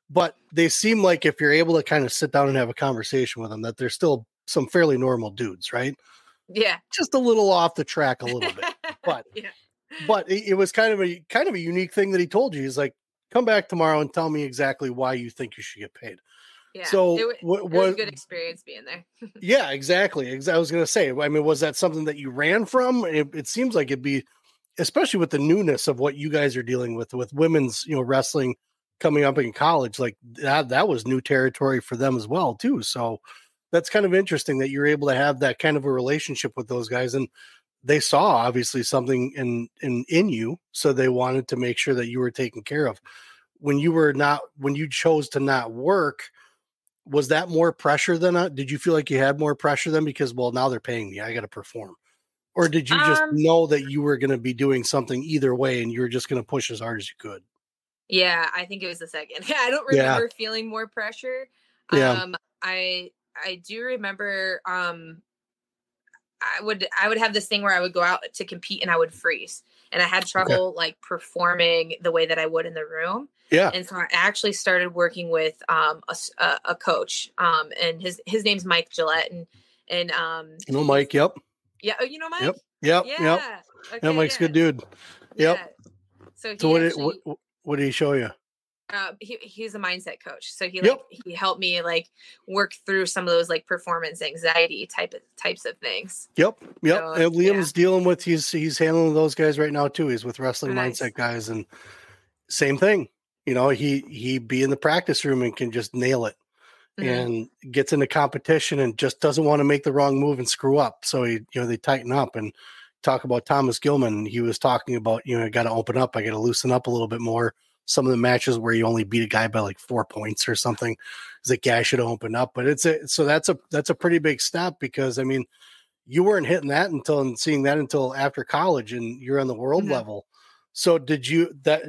But they seem like if you're able to kind of sit down and have a conversation with them, that they're still some fairly normal dudes, right? Yeah. Just a little off the track a little bit. But but it was kind of a unique thing that he told you. He's like, come back tomorrow and tell me exactly why you think you should get paid. Yeah. So it was a good experience being there. Yeah, exactly. I was going to say, I mean, was that something that you ran from? It seems like it'd be, especially with the newness of what you guys are dealing with women's, wrestling coming up in college, like that was new territory for them as well too. So that's kind of interesting that you're able to have that kind of a relationship with those guys, and they saw obviously something in you, so they wanted to make sure that you were taken care of. When you chose to not work, was that more pressure than did you feel like you had more pressure than, because, well, now they're paying me, I got to perform? Or did you just know that you were going to be doing something either way and you were just going to push as hard as you could? Yeah, I think it was the second. I don't remember feeling more pressure. Yeah. I do remember I would have this thing where I would go out to compete and I would freeze, and I had trouble like performing the way that I would in the room. Yeah. And so I actually started working with a coach, and his name's Mike Gillette, and Mike. Yep. Yeah. Oh, you know Mike? Yep. Yeah. Yep. Okay, yeah, Mike's a good dude. Yep. Yeah. So what did he show you? He's a mindset coach. So he helped me like work through some of those like performance anxiety types of things. Yep. So, and Liam's dealing with, he's handling those guys right now too. He's with wrestling mindset guys, and same thing. He be in the practice room and can just nail it, and gets into competition and just doesn't want to make the wrong move and screw up. So they tighten up. And talk about Thomas Gilman. He was talking about, I got to open up. I got to loosen up a little bit more. Some of the matches where you only beat a guy by like 4 points or something, is like, I should open up. But so that's a pretty big step, because I mean, you weren't hitting that until after college, and you're on the world level. So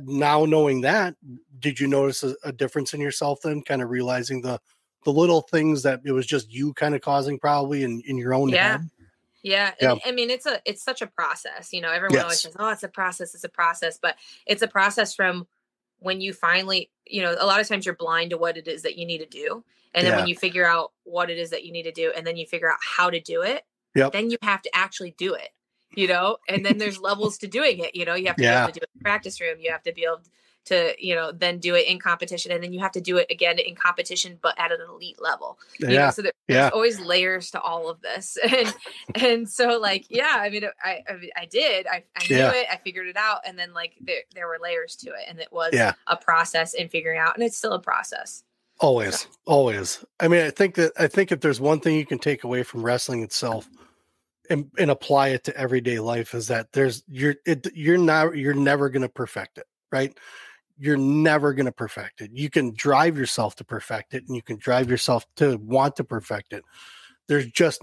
now knowing that, did you notice a difference in yourself then, kind of realizing the little things that it was just you kind of causing probably in your own head? Yeah. I mean, it's such a process, everyone always says, oh, it's a process, but it's a process from when you finally, a lot of times you're blind to what it is that you need to do. And then when you figure out what it is that you need to do, and then you figure out how to do it, then you have to actually do it, and then there's levels to doing it. You have to be able to do it in the practice room. You have to be able to, then do it in competition, and then you have to do it again in competition, but at an elite level. So there's always layers to all of this. And so like, I mean, I did, I knew it, I figured it out. And then like, there were layers to it, and it was a process in figuring out, and it's still a process. Always. I mean, I think if there's one thing you can take away from wrestling itself and apply it to everyday life, is that you're never going to perfect it, right? You're never going to perfect it. You can drive yourself to perfect it, and you can drive yourself to want to perfect it. There's just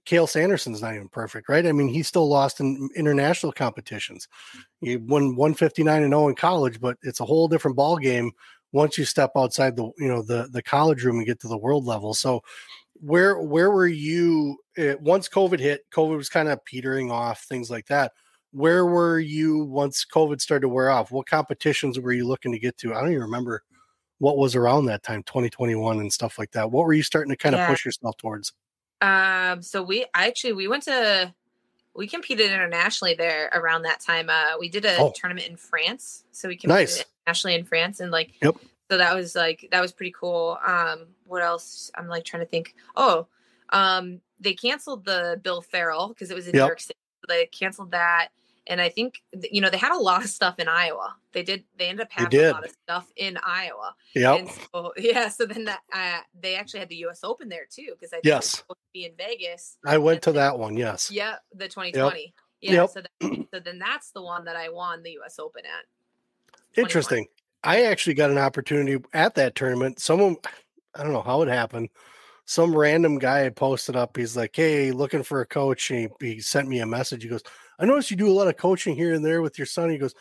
Cale Sanderson's not even perfect, right? I mean, he still lost in international competitions. He won 159-0 in college, but it's a whole different ball game once you step outside the college room and get to the world level. So where were you once COVID hit? COVID was kind of petering off, things like that. where were you once COVID started to wear off? What competitions were you looking to get to? I don't even remember what was around that time, 2021 and stuff like that. What were you starting to kind of push yourself towards? So we competed internationally there around that time. We did a tournament in France. So we competed internationally in France, and so that was pretty cool. What else? I'm like trying to think. They canceled the Bill Farrell because it was in New York City. They canceled that. And I think, they had a lot of stuff in Iowa. They ended up having a lot of stuff in Iowa. Yep. And so then they actually had the US Open there too. Because I think it was supposed to be in Vegas. I went to that one. Yes. Yeah. The 2020. Yeah. So then that's the one that I won the US Open at. Interesting. I actually got an opportunity at that tournament. Someone, I don't know how it happened. Some random guy had posted up. He's like, "Hey, looking for a coach." And he sent me a message. He goes, "I noticed you do a lot of coaching here and there with your son." He goes,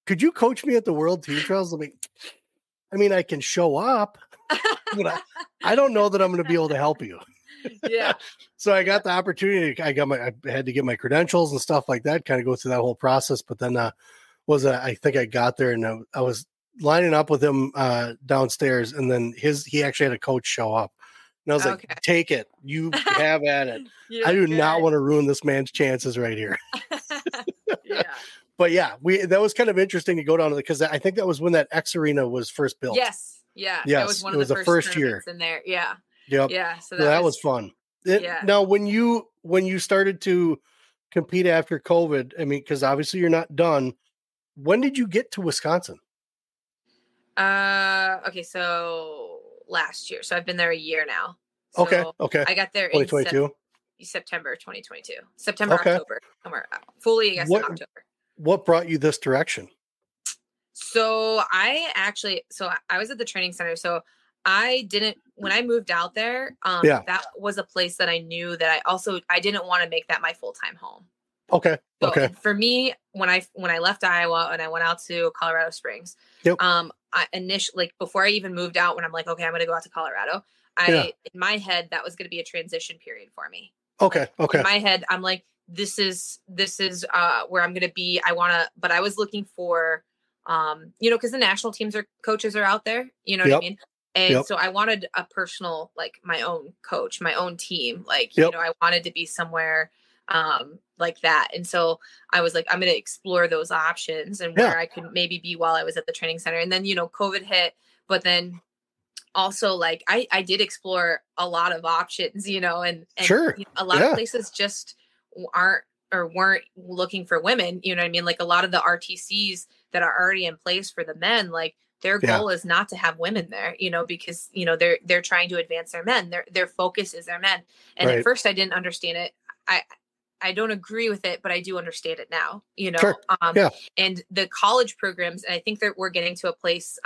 "Could you coach me at the World Team Trials?" I mean, I can show up, but I don't know that I'm going to be able to help you. Yeah. So I got the opportunity. I had to get my credentials and stuff like that, kind of go through that whole process. But then I think I got there and I was lining up with him downstairs, and then he actually had a coach show up. And I was like, "Take it. You have at it. I do not want to ruin this man's chances right here." Yeah. But yeah, that was kind of interesting to go down to because I think that was when that X Arena was first built. Yes. Yeah. Yes. It was one of the first year in there. Yeah. Yep. Yeah. So that was fun. Now, when you started to compete after COVID, I mean, because obviously you're not done. When did you get to Wisconsin? Okay. So last year. So I've been there a year now. So okay. I got there in 2022. September 2022. October. Somewhere fully, I guess, in October. What brought you this direction? So I was at the training center. So when I moved out there, that was a place that I knew that I didn't want to make that my full-time home. Okay. So for me, when I left Iowa and I went out to Colorado Springs, I initially, before I even moved out, when I'm like, okay, I'm going to go out to Colorado, in my head, that was going to be a transition period for me. Okay. In my head, I'm like, this is where I'm going to be. But I was looking for, because the national teams coaches are out there, you know what I mean? And so I wanted a personal, like my own coach, my own team. Like, I wanted to be somewhere like that. And so I was like, I'm going to explore those options and where I could maybe be while I was at the training center. And then, COVID hit, but then also like I did explore a lot of options, and sure. A lot of places just weren't looking for women, you know what I mean? Like a lot of the RTCs that are already in place for the men, like their goal is not to have women there, because, they're trying to advance their men. Their focus is their men. And at first I didn't understand it. I don't agree with it, but I do understand it now, Sure. And the college programs, and I think that we're getting to a place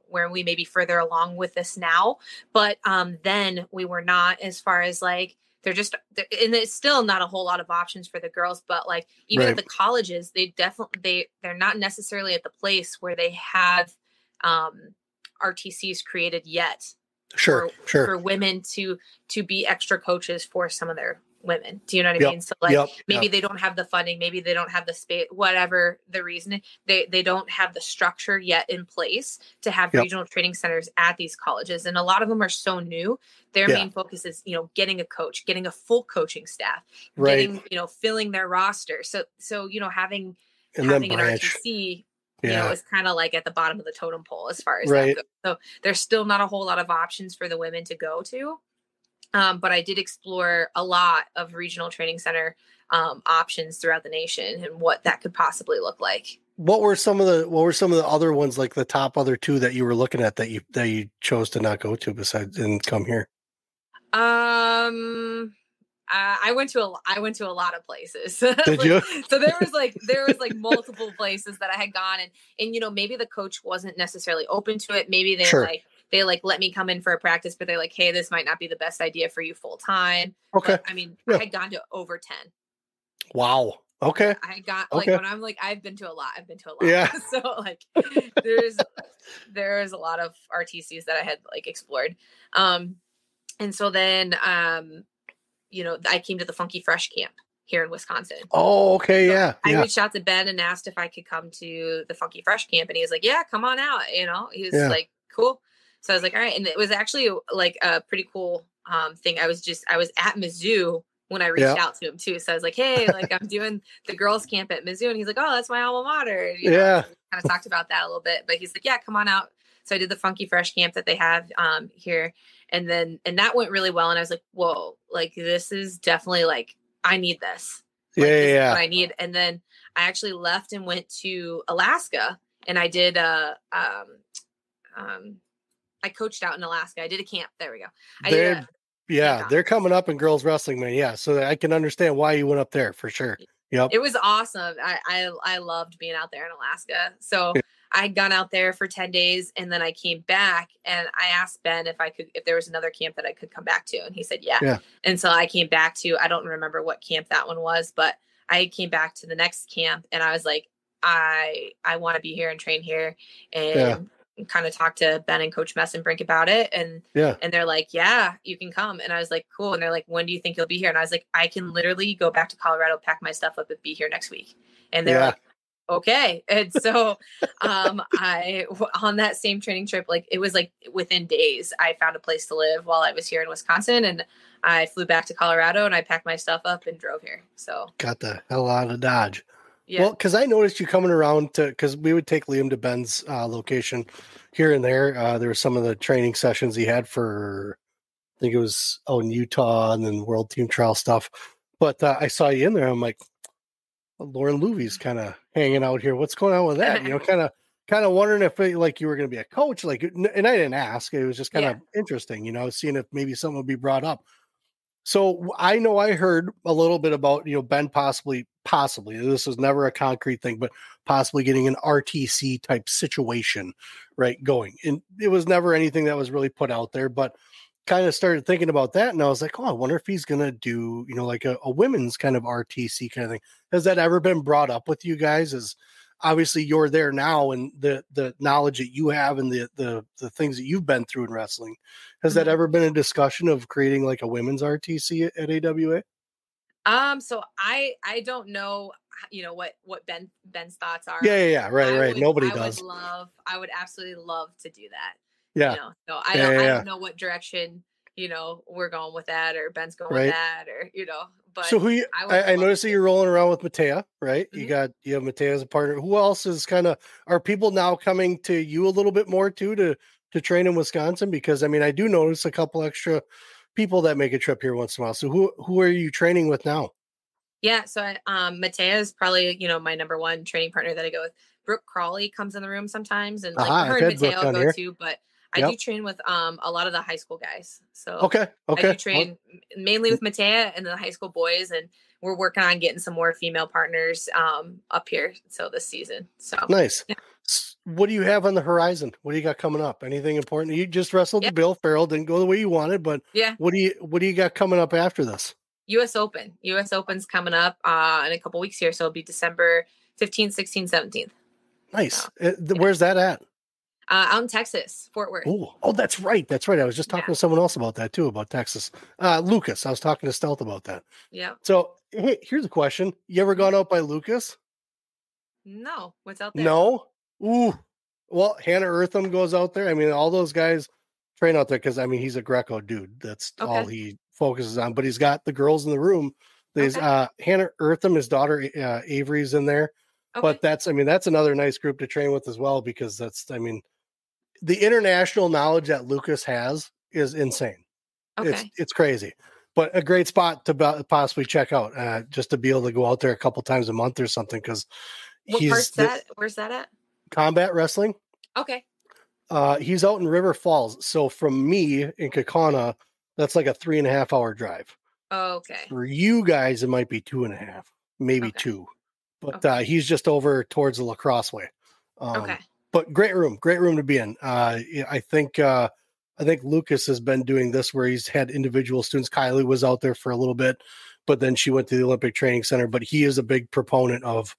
where we may be further along with this now, but then we were not, as far as like, and it's still not a whole lot of options for the girls, but like even at the colleges, they're not necessarily at the place where they have RTCs created yet. Sure. For women to be extra coaches for some of their women. Do you know what I mean? So like maybe they don't have the funding, maybe they don't have the space, whatever the reason, they don't have the structure yet in place to have regional training centers at these colleges. And a lot of them are so new. Their main focus is, getting a coach, getting a full coaching staff, getting, filling their roster. So, having an RTC, is kind of like at the bottom of the totem pole as far as that goes. So there's still not a whole lot of options for the women to go to. But I did explore a lot of regional training center options throughout the nation and what that could possibly look like. What were some of the other ones, like the top other two that you were looking at that you chose to not go to besides and come here? I went to a lot of places. Did you? So there was multiple places that I had gone and maybe the coach wasn't necessarily open to it. Maybe they let me come in for a practice, but they're like, hey, this might not be the best idea for you full time. Okay. But, I had gone to over 10. Wow. Okay. I got when I'm like, I've been to a lot. Yeah. So like there's a lot of RTCs that I had explored. And so then, I came to the Funky Fresh camp here in Wisconsin. Oh, okay. So yeah. I reached out to Ben and asked if I could come to the Funky Fresh camp. And he was like, yeah, come on out. You know, he was like, cool. So I was like, all right. And it was actually like a pretty cool thing. I was at Mizzou when I reached out to him too. So I was like, hey, like I'm doing the girls camp at Mizzou. And he's like, oh, that's my alma mater. You know, kind of talked about that a little bit, but he's like, yeah, come on out. So I did the Funky Fresh camp that they have here. And that went really well. And I was like, whoa, like this is definitely like, I need this. Like, this is what I need. And then I actually left and went to Alaska, and I did I coached out in Alaska. I did a camp. There we go. They're coming up in girls wrestling, man. Yeah, so I can understand why you went up there for sure. Yep, it was awesome. I loved being out there in Alaska. So I had gone out there for 10 days, and then I came back, and I asked Ben if there was another camp that I could come back to, and he said yeah. And so I came back to, I don't remember what camp that one was, but I came back to the next camp, and I was like, I want to be here and train here, and kind of talk to Ben and Coach Messenbrink about it. And they're like, yeah, you can come. And I was like, cool. And they're like, when do you think you'll be here? And I was like, I can literally go back to Colorado, pack my stuff up, and be here next week. And they're like, okay. And so I on that same training trip, like it was like within days, I found a place to live while I was here in Wisconsin, and I flew back to Colorado, and I packed my stuff up and drove here. So got the hell out of Dodge. Yeah. Well, because I noticed you coming around because we would take Liam to Ben's location here and there. There were some of the training sessions he had for, I think it was in Utah, and then World Team Trial stuff. But I saw you in there. I'm like, Lauren Louvive's kind of hanging out here. What's going on with that? You know, kind of wondering if like you were going to be a coach, like, and I didn't ask. It was just kind of interesting, you know, seeing if maybe something would be brought up. So I know I heard a little bit about, you know, Ben possibly, this was never a concrete thing, but possibly getting an RTC type situation, right, going. And it was never anything that was really put out there, but kind of started thinking about that. And I was like, oh, I wonder if he's going to do, you know, like a women's kind of RTC kind of thing. Has that ever been brought up with you guys? As obviously you're there now, and the knowledge that you have and the things that you've been through in wrestling, has that ever been a discussion of creating like a women's RTC at AWA? So I don't know, you know, what Ben's thoughts are. Right. Nobody does. I would absolutely love to do that. Yeah. You know, so I don't know what direction, you know, we're going with that, or Ben's going with that, or, you know, but so I noticed that you're rolling around with Matea, right? Mm-hmm. You have Matea as a partner. Who else is are people now coming to you a little bit more too, to train in Wisconsin? Because I mean, I do notice a couple extra people that make a trip here once in a while. So who are you training with now? Yeah. So Matea is probably, you know, my number one training partner that I go with. Brooke Crawley comes in the room sometimes, and like her and Matea I'll go to, but I do train with a lot of the high school guys. So okay. I do train mainly with Matea and the high school boys, and we're working on getting some more female partners up here. So this season. So nice. Yeah. What do you have on the horizon? What do you got coming up? Anything important? You just wrestled the Bill Farrell, didn't go the way you wanted, but what do you got coming up after this? US Open's coming up in a couple weeks here. So it'll be December 15th, 16th, 17th. Nice. Where's that at? Out in Texas, Fort Worth. Oh, that's right. I was just talking to someone else about that too, about Texas. Lucas, I was talking to Stealth about that. Yeah. So hey, here's a question. You ever gone out by Lucas? No. What's out there? No. Ooh. Well, Hannah Eartham goes out there. I mean, all those guys train out there because, I mean, he's a Greco dude. That's all he focuses on. But he's got the girls in the room. There's Hannah Eartham, his daughter Avery's in there. Okay. But that's another nice group to train with as well, because the international knowledge that Lucas has is insane. Okay. It's crazy, but a great spot to possibly check out, just to be able to go out there a couple times a month or something. Because where's that at? Combat Wrestling. Okay. He's out in River Falls. So from me in Kaukauna, that's like a 3.5 hour drive. Okay. For you guys, it might be 2.5, maybe 2. But he's just over towards the La Crosse way. But great room to be in. I think Lucas has been doing this where he's had individual students. Kylie was out there for a little bit, but then she went to the Olympic Training Center. But he is a big proponent of,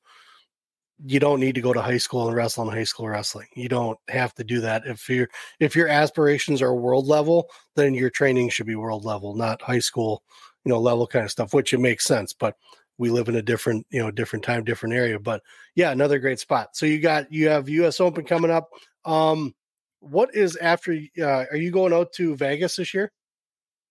you don't need to go to high school and wrestle in high school wrestling. You don't have to do that. If your aspirations are world level, then your training should be world level, not high school, level kind of stuff, which it makes sense. But we live in a different, different time, different area. But yeah, another great spot. So you have US Open coming up. What is after, are you going out to Vegas this year?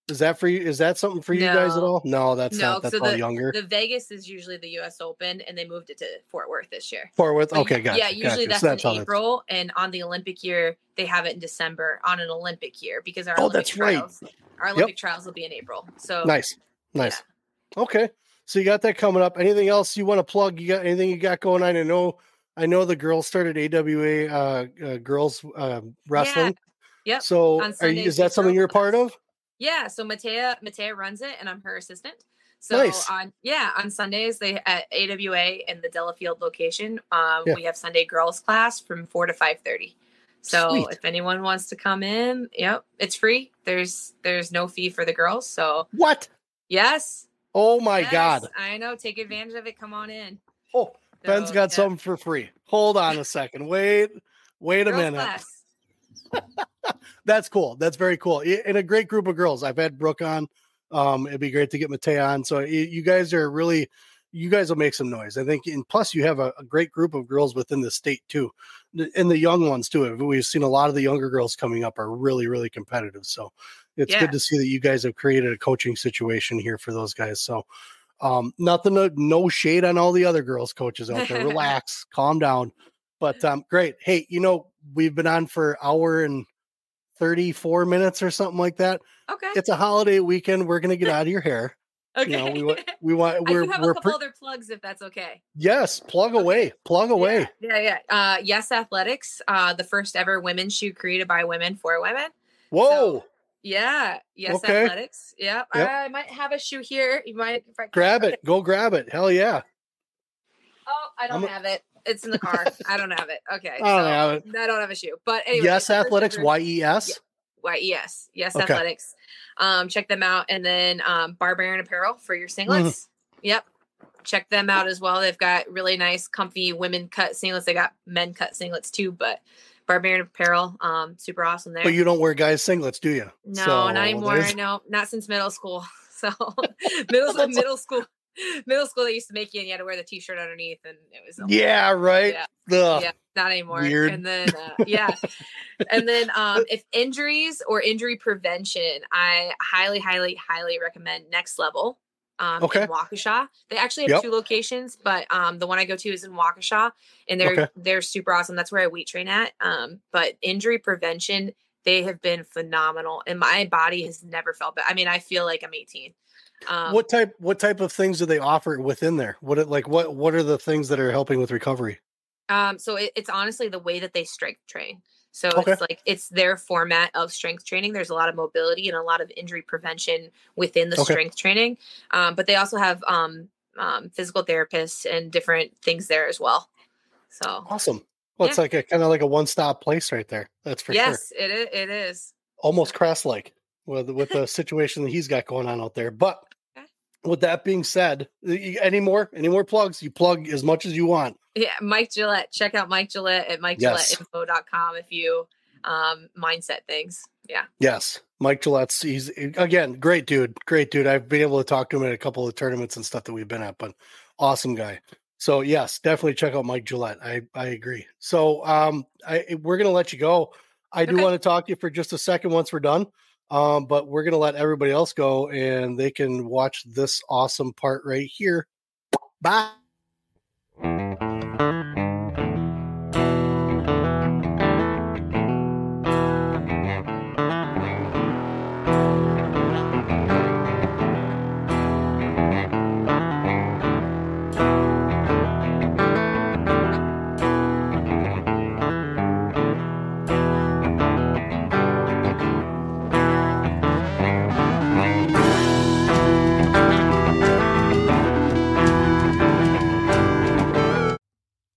Is that for you? Is that something for you guys at all? No, that's not. That's all younger. The Vegas is usually the US Open, and they moved it to Fort Worth this year. Fort Worth. Okay, gotcha. Yeah, usually that's in April, and on the Olympic year, they have it in December on an Olympic year because our Olympic trials, our Olympic trials will be in April. So nice. Yeah. Okay, so you got that coming up. Anything else you want to plug? You got anything you got going on? I know the girls started AWA girls wrestling. Yeah. Yep. So is that something you're a part of? Yeah, so Matea runs it, and I'm her assistant. So nice. on Sundays they at AWA in the Delafield location, we have Sunday girls class from 4 to 5:30. So Sweet. If anyone wants to come in, it's free. There's no fee for the girls. So what? Yes. Oh my God! I know. Take advantage of it. Come on in. Oh, Ben's got something for free. Hold on a second. Wait a minute. That's cool. That's very cool. And a great group of girls. I've had Brooke on. It'd be great to get Matea on. So you guys will make some noise, I think. And plus you have a great group of girls within the state too. And the young ones too. We've seen a lot of the younger girls coming up are really, really competitive. So it's good to see that you guys have created a coaching situation here for those guys. So no shade on all the other girls coaches out there. Relax, calm down. But great. Hey, we've been on for an hour and 34 minutes or something like that. Okay. It's a holiday weekend. We're going to get out of your hair. Okay. I do have a couple other plugs if that's okay. Yes. Plug away. Yeah. Yes Athletics, the first ever women's shoe created by women for women. Whoa. So, yeah. Yes Athletics. Yeah. Yep. I might have a shoe here. You might grab it. Go grab it. Hell yeah. Oh, I don't have it. It's in the car. I don't have it. Okay. I don't have it. I don't have a shoe. But anyway. Yes Athletics, YES? YES. Yes Athletics. Check them out. And then Barbarian Apparel for your singlets. Yep. Check them out as well. They've got really nice, comfy women cut singlets. They got men cut singlets too, but Barbarian Apparel, super awesome there. But you don't wear guys singlets, do you? No, not anymore. No, not since middle school. So middle school, they used to make you and you had to wear the t-shirt underneath, and it was right. Yeah, not anymore. Weird. And then and then if injuries or injury prevention, I highly recommend Next Level in Waukesha. They actually have 2 locations, but the one I go to is in Waukesha, and they're super awesome. That's where I weight train at. But injury prevention, they have been phenomenal, and my body has never felt bad. I mean, I feel like I'm 18. What type of things do they offer within there? What are the things that are helping with recovery? So it's honestly the way that they strength train. So it's their format of strength training. There's a lot of mobility and a lot of injury prevention within the strength training. But they also have physical therapists and different things there as well. So awesome. Well, it's like a kind of like a one-stop place right there. That's for sure. Yes, it is. Almost Crest-like with the situation that he's got going on out there. But with that being said, any more plugs? You plug as much as you want. Yeah, Mike Gillette. Check out Mike Gillette at MikeGilletteInfo.com if you mindset things. Yeah. Yes. Mike Gillette's, he's, again, great dude. I've been able to talk to him at a couple of tournaments and stuff that we've been at, but awesome guy. So yes, definitely check out Mike Gillette. I agree. So we're going to let you go. I do want to talk to you for just a second once we're done. But we're going to let everybody else go and they can watch this awesome part right here. Bye.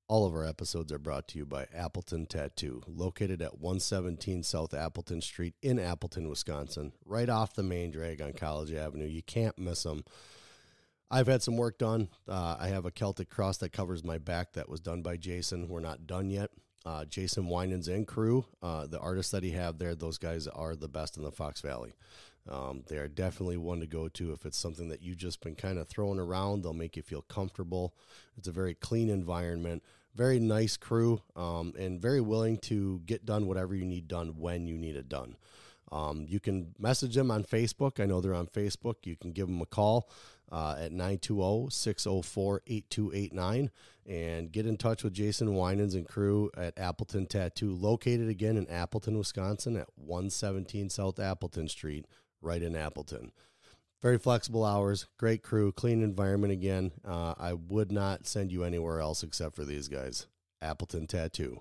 All of our episodes are brought to you by Appleton Tattoo, located at 117 South Appleton Street in Appleton, Wisconsin, right off the main drag on College Avenue. You can't miss them. I've had some work done. I have a Celtic cross that covers my back that was done by Jason. We're not done yet. Jason Winans and crew, the artists that he have there, those guys are the best in the Fox Valley. They are definitely one to go to if it's something that you've just been kind of throwing around. They'll make you feel comfortable. It's a very clean environment, very nice crew, and very willing to get done whatever you need done when you need it done. You can message them on Facebook. I know they're on Facebook. You can give them a call at 920-604-8289 and get in touch with Jason Winans and crew at Appleton Tattoo, located again in Appleton, Wisconsin at 117 South Appleton Street, right in Appleton. Very flexible hours, great crew, clean environment again. I would not send you anywhere else except for these guys. Appleton Tattoo.